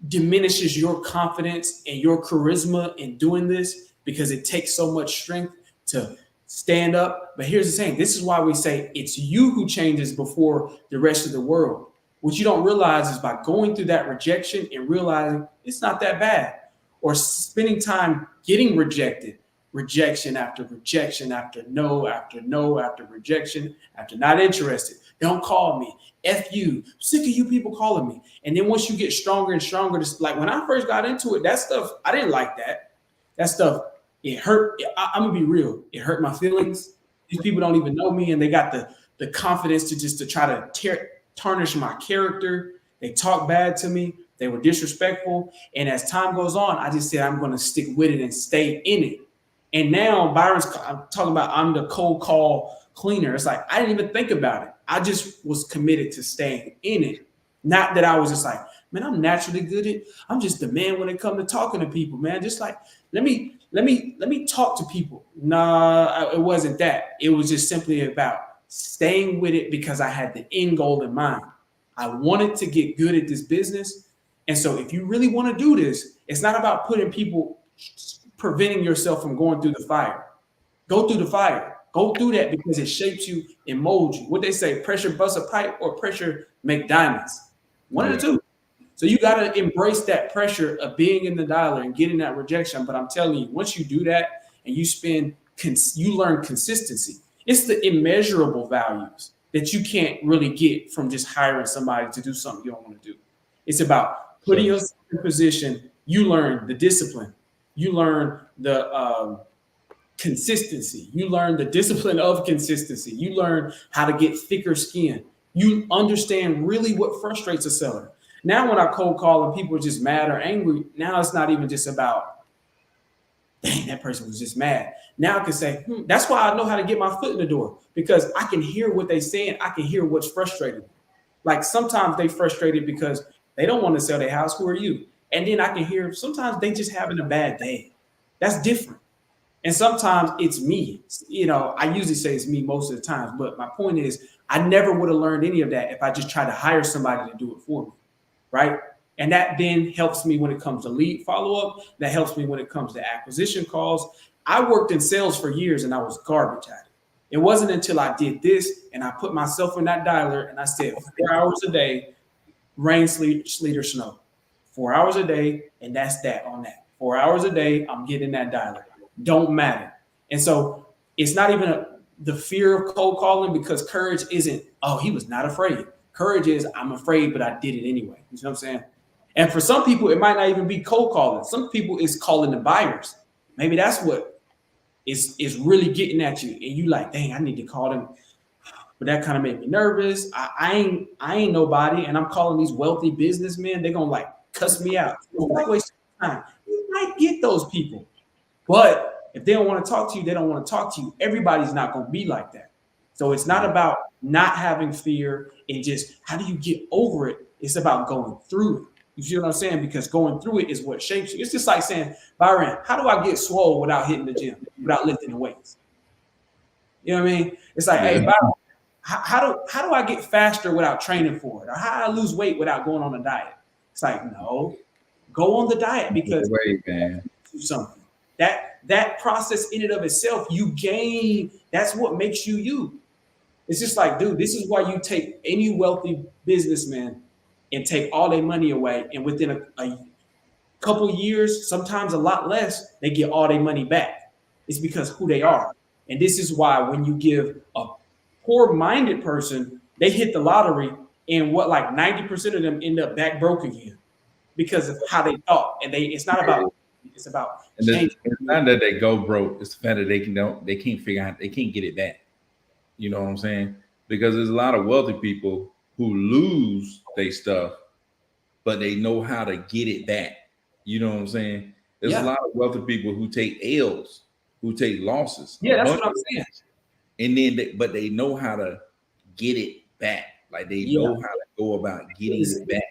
diminishes your confidence and your charisma in doing this, because it takes so much strength to stand up. But here's the thing. This is why we say it's you who changes before the rest of the world. What you don't realize is, by going through that rejection and realizing it's not that bad, or spending time getting rejected, rejection after rejection after no after rejection after not interested. Don't call me. F you. Sick of you people calling me. And then once you get stronger and stronger, just like when I first got into it, that stuff, I didn't like that. That stuff, it hurt. I'm gonna be real. It hurt my feelings. These people don't even know me, and they got the confidence to try to tarnish my character. They talk bad to me. They were disrespectful. And as time goes on, I just said I'm going to stick with it and stay in it. And now I'm talking about I'm the cold call cleaner. It's like I didn't even think about it. I just was committed to staying in it. Not that I was just like, man, I'm naturally good at. I'm just the man when it comes to talking to people, man. Just like let me talk to people. Nah, it wasn't that. It was just simply about staying with it because I had the end goal in mind. I wanted to get good at this business. And so if you really want to do this, it's not about preventing yourself from going through the fire. Go through the fire. Go through that because it shapes you and molds you. What they say, pressure busts a pipe or pressure make diamonds. One of the two. So you got to embrace that pressure of being in the dialer and getting that rejection. But I'm telling you, once you do that and you learn consistency. It's the immeasurable values that you can't really get from just hiring somebody to do something you don't want to do. It's about putting yourself in a position. You learn the discipline. You learn the consistency. You learn the discipline of consistency. You learn how to get thicker skin. You understand really what frustrates a seller. Now, when I cold call and people are just mad or angry, now it's not even just about, dang, that person was just mad. Now I can say, that's why I know how to get my foot in the door because I can hear what they're saying. I can hear what's frustrating. Like sometimes they frustrated because they don't want to sell their house. Who are you? And then I can hear sometimes they just having a bad day. That's different. And sometimes it's me. You know, I usually say it's me most of the time. But my point is, I never would have learned any of that if I just tried to hire somebody to do it for me. Right. And that then helps me when it comes to lead follow-up. That helps me when it comes to acquisition calls. I worked in sales for years and I was garbage at it. It wasn't until I did this and I put myself in that dialer and I said 4 hours a day, rain, sleet, or snow. 4 hours a day, and that's that on that. 4 hours a day, I'm getting that dialer. Don't matter. And so it's not even the fear of cold calling because courage isn't, oh, he was not afraid. Courage is, I'm afraid, but I did it anyway. You know what I'm saying? And for some people, it might not even be cold calling. Some people it's calling the buyers. Maybe that's what is really getting at you. And you like, dang, I need to call them. But that kind of made me nervous. I ain't nobody. And I'm calling these wealthy businessmen. They're going to like cuss me out. Don't waste time. You might get those people. But if they don't want to talk to you, they don't want to talk to you. Everybody's not going to be like that. So it's not about not having fear and just how do you get over it? It's about going through it. You see what I'm saying? Because going through it is what shapes you. It's just like saying, Byron, how do I get swole without hitting the gym, without lifting the weights? You know what I mean? It's like, hey, Byron, how do I get faster without training for it? Or how do I lose weight without going on a diet? It's like, no, go on the diet because do something. That process in and of itself, you gain. That's what makes you you. It's just like, dude, this is why you take any wealthy businessman and take all their money away. And within a couple years, sometimes a lot less, they get all their money back. It's because who they are. And this is why when you give a poor-minded person, they hit the lottery and what like 90% of them end up back broke again because of how they thought. And it's not about it's about it's not that they go broke, it's the fact that they can't figure out, they can't get it back. You know what I'm saying? Because there's a lot of wealthy people who lose their stuff, but they know how to get it back. You know what I'm saying? There's a lot of wealthy people who take L's, who take losses. Yeah, that's what I'm saying. And then, but they know how to get it back. Like they know how to go about getting it back.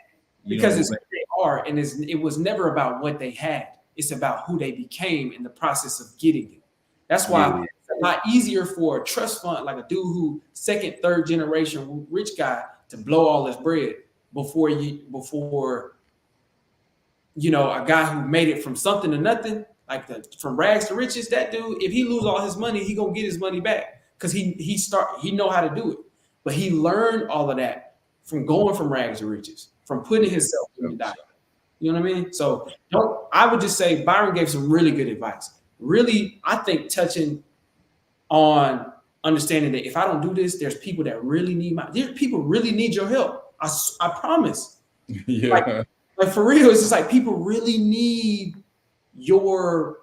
Because it's who they are, and it was never about what they had. It's about who they became in the process of getting it. That's why it's a lot easier for a trust fund, like a dude who second, third generation rich guy, to blow all his bread before a guy who made it from something to nothing, like from rags to riches. That dude, if he lose all his money, he gonna get his money back because he know how to do it. But he learned all of that from going from rags to riches, from putting himself in the diet. You know what I mean? So I would just say Byron gave some really good advice. really, I think, touching on understanding that if I don't do this, there's people that really need people really need your help. I promise. Like, Yeah. like for real, it's just like people really need your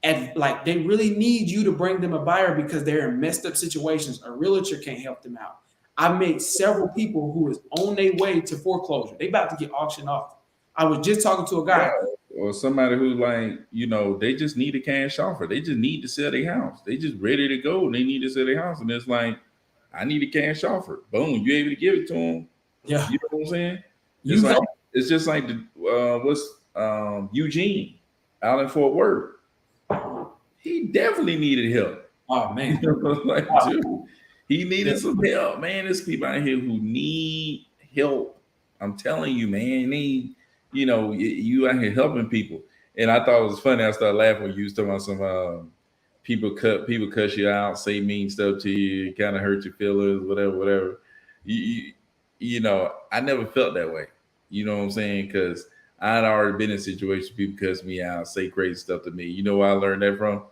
and like they really need you to bring them a buyer because they're in messed up situations. A realtor can't help them out. I've made several people who is on their way to foreclosure. They about to get auctioned off. I was just talking to a Yeah. guy. Or somebody who like, they just need a cash offer. They just need to sell their house. They just ready to go and they need to sell their house. And it's like, I need a cash offer. Boom, you able to give it to them. Yeah, You know what I'm saying? It's you like help. it's just like the what's Eugene out in Fort Worth. He definitely needed help. Oh man. Like, Oh, dude, he yeah. needed some help, man. There's people out here who need help. I'm telling you, man. You out here helping people. And I thought it was funny. I started laughing when you was talking about some people cuss you out, say mean stuff to you, kind of hurt your feelings, whatever, whatever. You, you, I never felt that way. You know what I'm saying? Because I'd already been in situations people cuss me out, say crazy stuff to me. You know where I learned that from?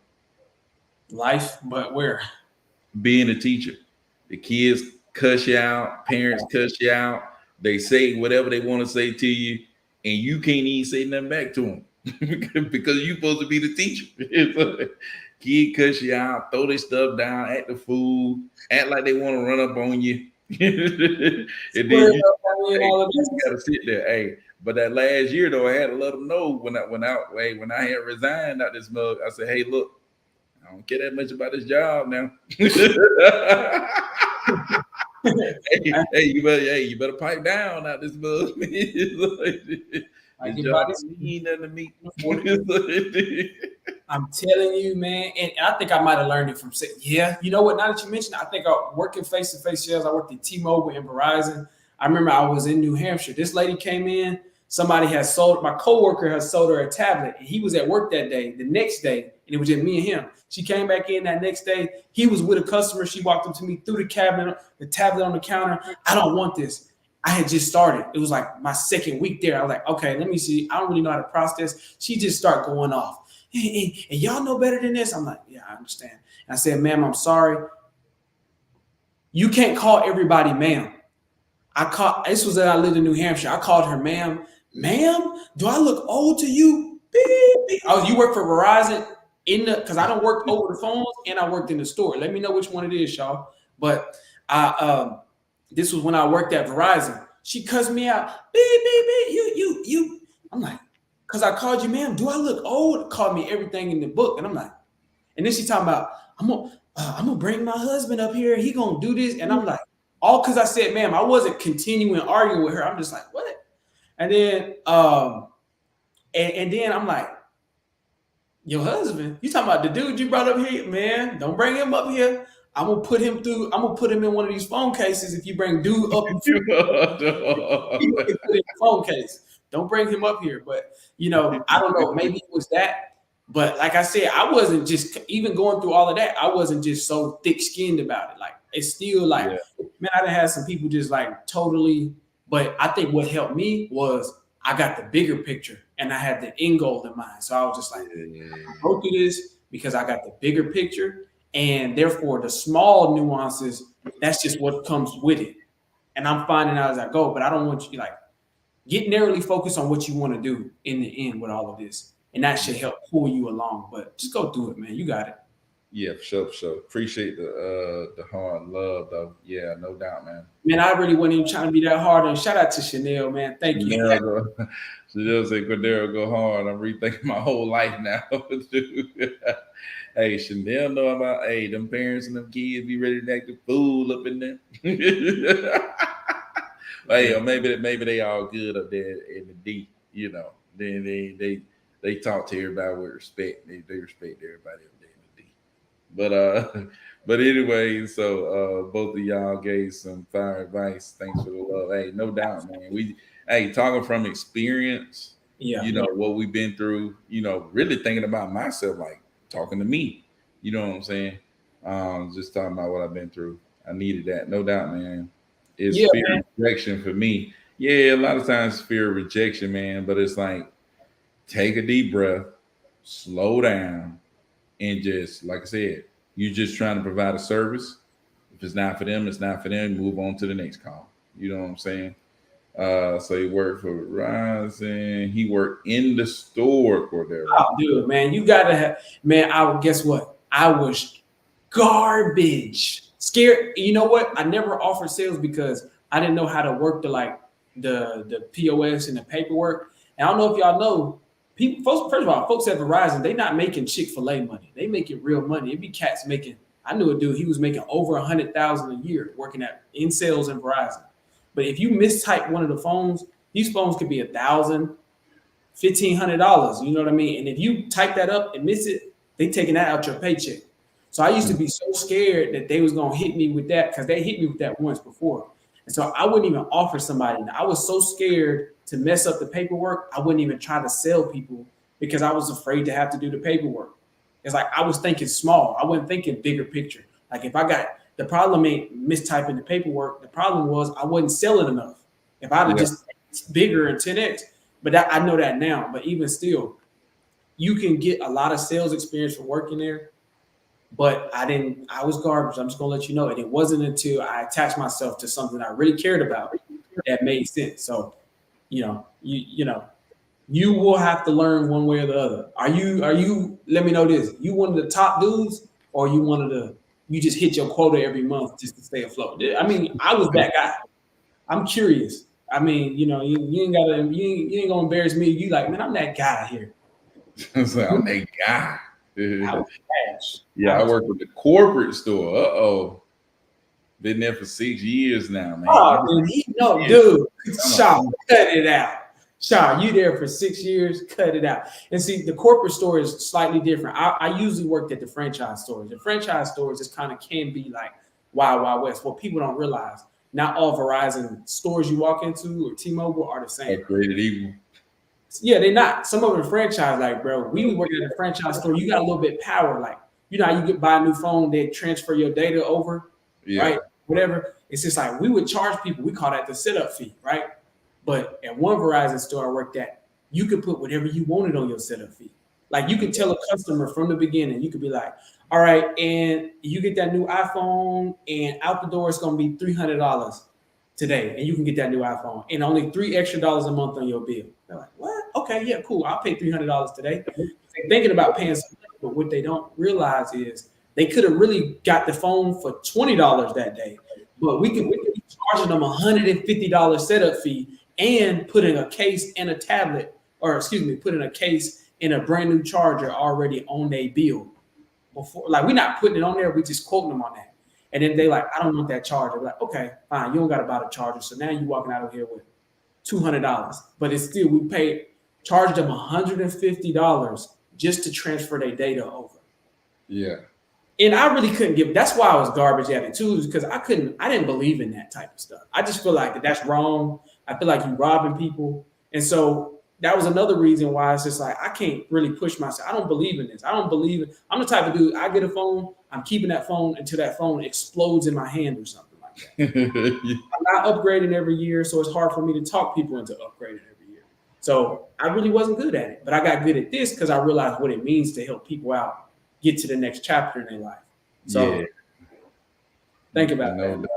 Life, but where? Being a teacher. The kids cuss you out, parents cuss you out. They say whatever they want to say to you, and you can't even say nothing back to them because you're supposed to be the teacher. Kid cuss you out, throw their stuff down, act the fool, act like they want to run up on you. And then Square you, up on me and hey, all of you this. gotta sit there. Hey, but that last year though, I had to let them know when I had resigned out this mug. I said, hey, look, I don't care that much about this job now. You better pipe down out this mug. Like This your job body. don't mean nothing to me. I'm telling you, man, and I think I might have learned it from. Yeah, you know what? Now that you mentioned, it, I think I working face to face sales. I worked at T-Mobile and Verizon. I remember I was in New Hampshire. This lady came in. Somebody had sold my coworker had sold her a tablet, and he was at work that day. The next day, and it was just me and him. She came back in that next day. He was with a customer. She walked up to me through the cabinet, the tablet on the counter. I don't want this. I had just started. It was like my second week there. I was like, okay, let me see. I don't really know how to process. She just started going off. And y'all know better than this. I'm like, yeah, I understand. And I said, ma'am, I'm sorry. You can't call everybody ma'am. This was that I lived in New Hampshire. I called her ma'am. Ma'am, do I look old to you? Beep, beep. Oh, you work for Verizon because I don't work over the phones and I worked in the store. Let me know which one it is, y'all. But this was when I worked at Verizon. She cussed me out. Beep, beep, beep. You. I'm like, because I called you, ma'am. Do I look old? Called me everything in the book. And I'm like, and then she talking about, I'm gonna bring my husband up here. He gonna do this. And I'm like, all because I said, ma'am, I wasn't continuing arguing with her. I'm just like, what? And then and then I'm like, your husband? You talking about the dude you brought up here? Man, don't bring him up here. I'm gonna put him in one of these phone cases. If you bring dude up he gonna get put in the phone case. Don't bring him up here. But I don't know. Maybe it was that. But like I said, I wasn't just even going through all of that. I wasn't just so thick skinned about it. Like it's still like, Yeah, man, I done had some people just like totally. But I think what helped me was I got the bigger picture and I had the end goal in mind. So I was just like, I yeah, go through this because I got the bigger picture, and therefore the small nuances. That's just what comes with it, and I'm finding out as I go. But I don't want you like get narrowly focused on what you want to do in the end with all of this, and that should help pull you along. But just go through it, man. You got it. yeah, for sure, for sure. Appreciate the hard love though. Yeah, no doubt, man. Man, I really wasn't even trying to be that hard. And shout out to Chanel, man. Thank you. Chanel go, Chanel said Cordero go hard. I'm rethinking my whole life now. Dude. Hey, Chanel know about them parents and them kids be ready to act a fool up in there. Hey, or maybe they all good up there in the D, Then they talk to everybody with respect. They respect everybody up there in the D. But but anyway, so both of y'all gave some fire advice. Thanks for the love. Hey, no doubt, man. Talking from experience, Yeah. what we've been through, really thinking about myself, like talking to me. You know what I'm saying? Just talking about what I've been through. I needed that, no doubt, man. It's Yeah, fear man. of rejection for me. Yeah, a lot of times fear of rejection, man. But it's like take a deep breath, slow down, and just like I said, you're just trying to provide a service. If it's not for them, it's not for them. Move on to the next call. You know what I'm saying? So he worked for Verizon. He worked in the store, Cordero. Oh, dude, man, you gotta have, man. Guess what? I was garbage. Scared. You know what? I never offered sales because I didn't know how to work the POS and the paperwork. And I don't know if y'all know, people. Folks, first of all, folks at Verizon, they not making Chick-fil-A money. They making real money. It be cats making. I knew a dude. He was making over 100,000 a year working in sales in Verizon. But if you mistype one of the phones, these phones could be $1,000, $1,500. You know what I mean? And if you type that up and miss it, they taking that out your paycheck. So I used to be so scared that they was gonna hit me with that because they hit me with that once before. And so I wouldn't even offer somebody. I was so scared to mess up the paperwork, I wouldn't even try to sell people because I was afraid to have to do the paperwork. It's like I was thinking small. I wasn't thinking bigger picture. Like if I got the problem ain't mistyping the paperwork. The problem was I wasn't selling enough. If I'd have just bigger and 10x, but I know that now. But even still, you can get a lot of sales experience from working there. But I didn't. I was garbage. I'm just gonna let you know. And it wasn't until I attached myself to something I really cared about that made sense. So, you will have to learn one way or the other. Are you? Let me know this. You one of the top dudes, or you one of the? You just hit your quota every month just to stay afloat. I mean, I was that guy. I'm curious. I mean, you ain't gotta. You ain't gonna embarrass me. You like, man, I'm that guy here. I'm that guy. I was trash. Yeah, I work with the corporate store. Been there for 6 years now, man. Oh, dude, Shaw, cut it out. Shaw, you there for 6 years? Cut it out. And see, the corporate store is slightly different. I usually worked at the franchise stores. The franchise stores just kind of can be like Wild Wild West. What people don't realize, not all Verizon stores you walk into or T-Mobile are the same. Created evil. Yeah, they're not. Some of them are franchise, like, bro, we working at a franchise store. You got a little bit power. Like, how you get buy a new phone, they transfer your data over, right? Whatever. It's just like we would charge people. We call that the setup fee, right? But at one Verizon store I worked at, you could put whatever you wanted on your setup fee. Like you could tell a customer from the beginning, you could be like, all right, and you get that new iPhone, and out the door it's gonna be $300 today, and you can get that new iPhone, and only $3 extra a month on your bill. They're like, what? Okay, yeah, cool. I'll pay $300 today. They're thinking about paying something, but what they don't realize is they could have really got the phone for $20 that day, but we could be charging them $150 setup fee and putting a case and a tablet, or excuse me, putting a case and a brand new charger already on their bill. Before, like we're not putting it on there, we just quoting them on that. And then they like, I don't want that charger. We're like, okay, fine, you don't got to buy the charger. So now you're walking out of here with $200, but it's still we charged them $150 just to transfer their data over. Yeah. And I really couldn't give. That's why I was garbage at it too, because I didn't believe in that type of stuff. I just feel like that's wrong. I feel like you're robbing people, and so that was another reason why it's just like I can't really push myself. I don't believe in this. I don't believe it. I'm the type of dude. I get a phone. I'm keeping that phone until that phone explodes in my hand or something like that. I'm not upgrading every year, so it's hard for me to talk people into upgrading every year. So I really wasn't good at it, but I got good at this because I realized what it means to help people out, get to the next chapter in their life. So think about that.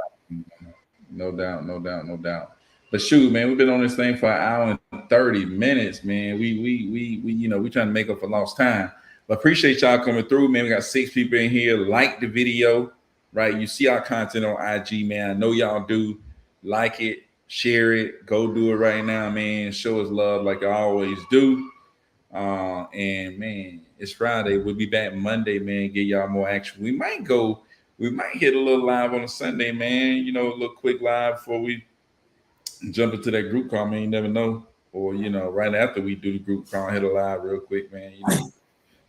No doubt. But shoot, man, we've been on this thing for an hour and 30 minutes, man. We trying to make up for lost time. But appreciate y'all coming through, man. We got 6 people in here. Like the video, right? You see our content on IG, man. I know y'all do. Like it, share it, go do it right now, man. Show us love like I always do. And man, it's Friday. We'll be back Monday, man. Get y'all more action. We might hit a little live on a Sunday, man. A little quick live before we jump into that group call, man. You never know. Or, right after we do the group call, hit a live real quick, man.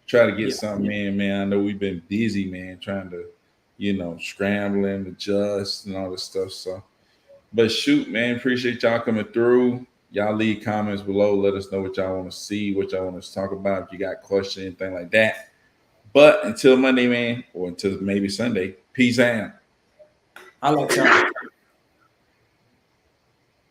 Try to get something in, man. I know we've been busy, man, trying to, scrambling, adjust and all this stuff. So, but shoot, man, appreciate y'all coming through. Y'all leave comments below. Let us know what y'all want to see, what y'all want us to talk about. If you got questions, anything like that. But until Monday, man, or until maybe Sunday, peace out. I like y'all.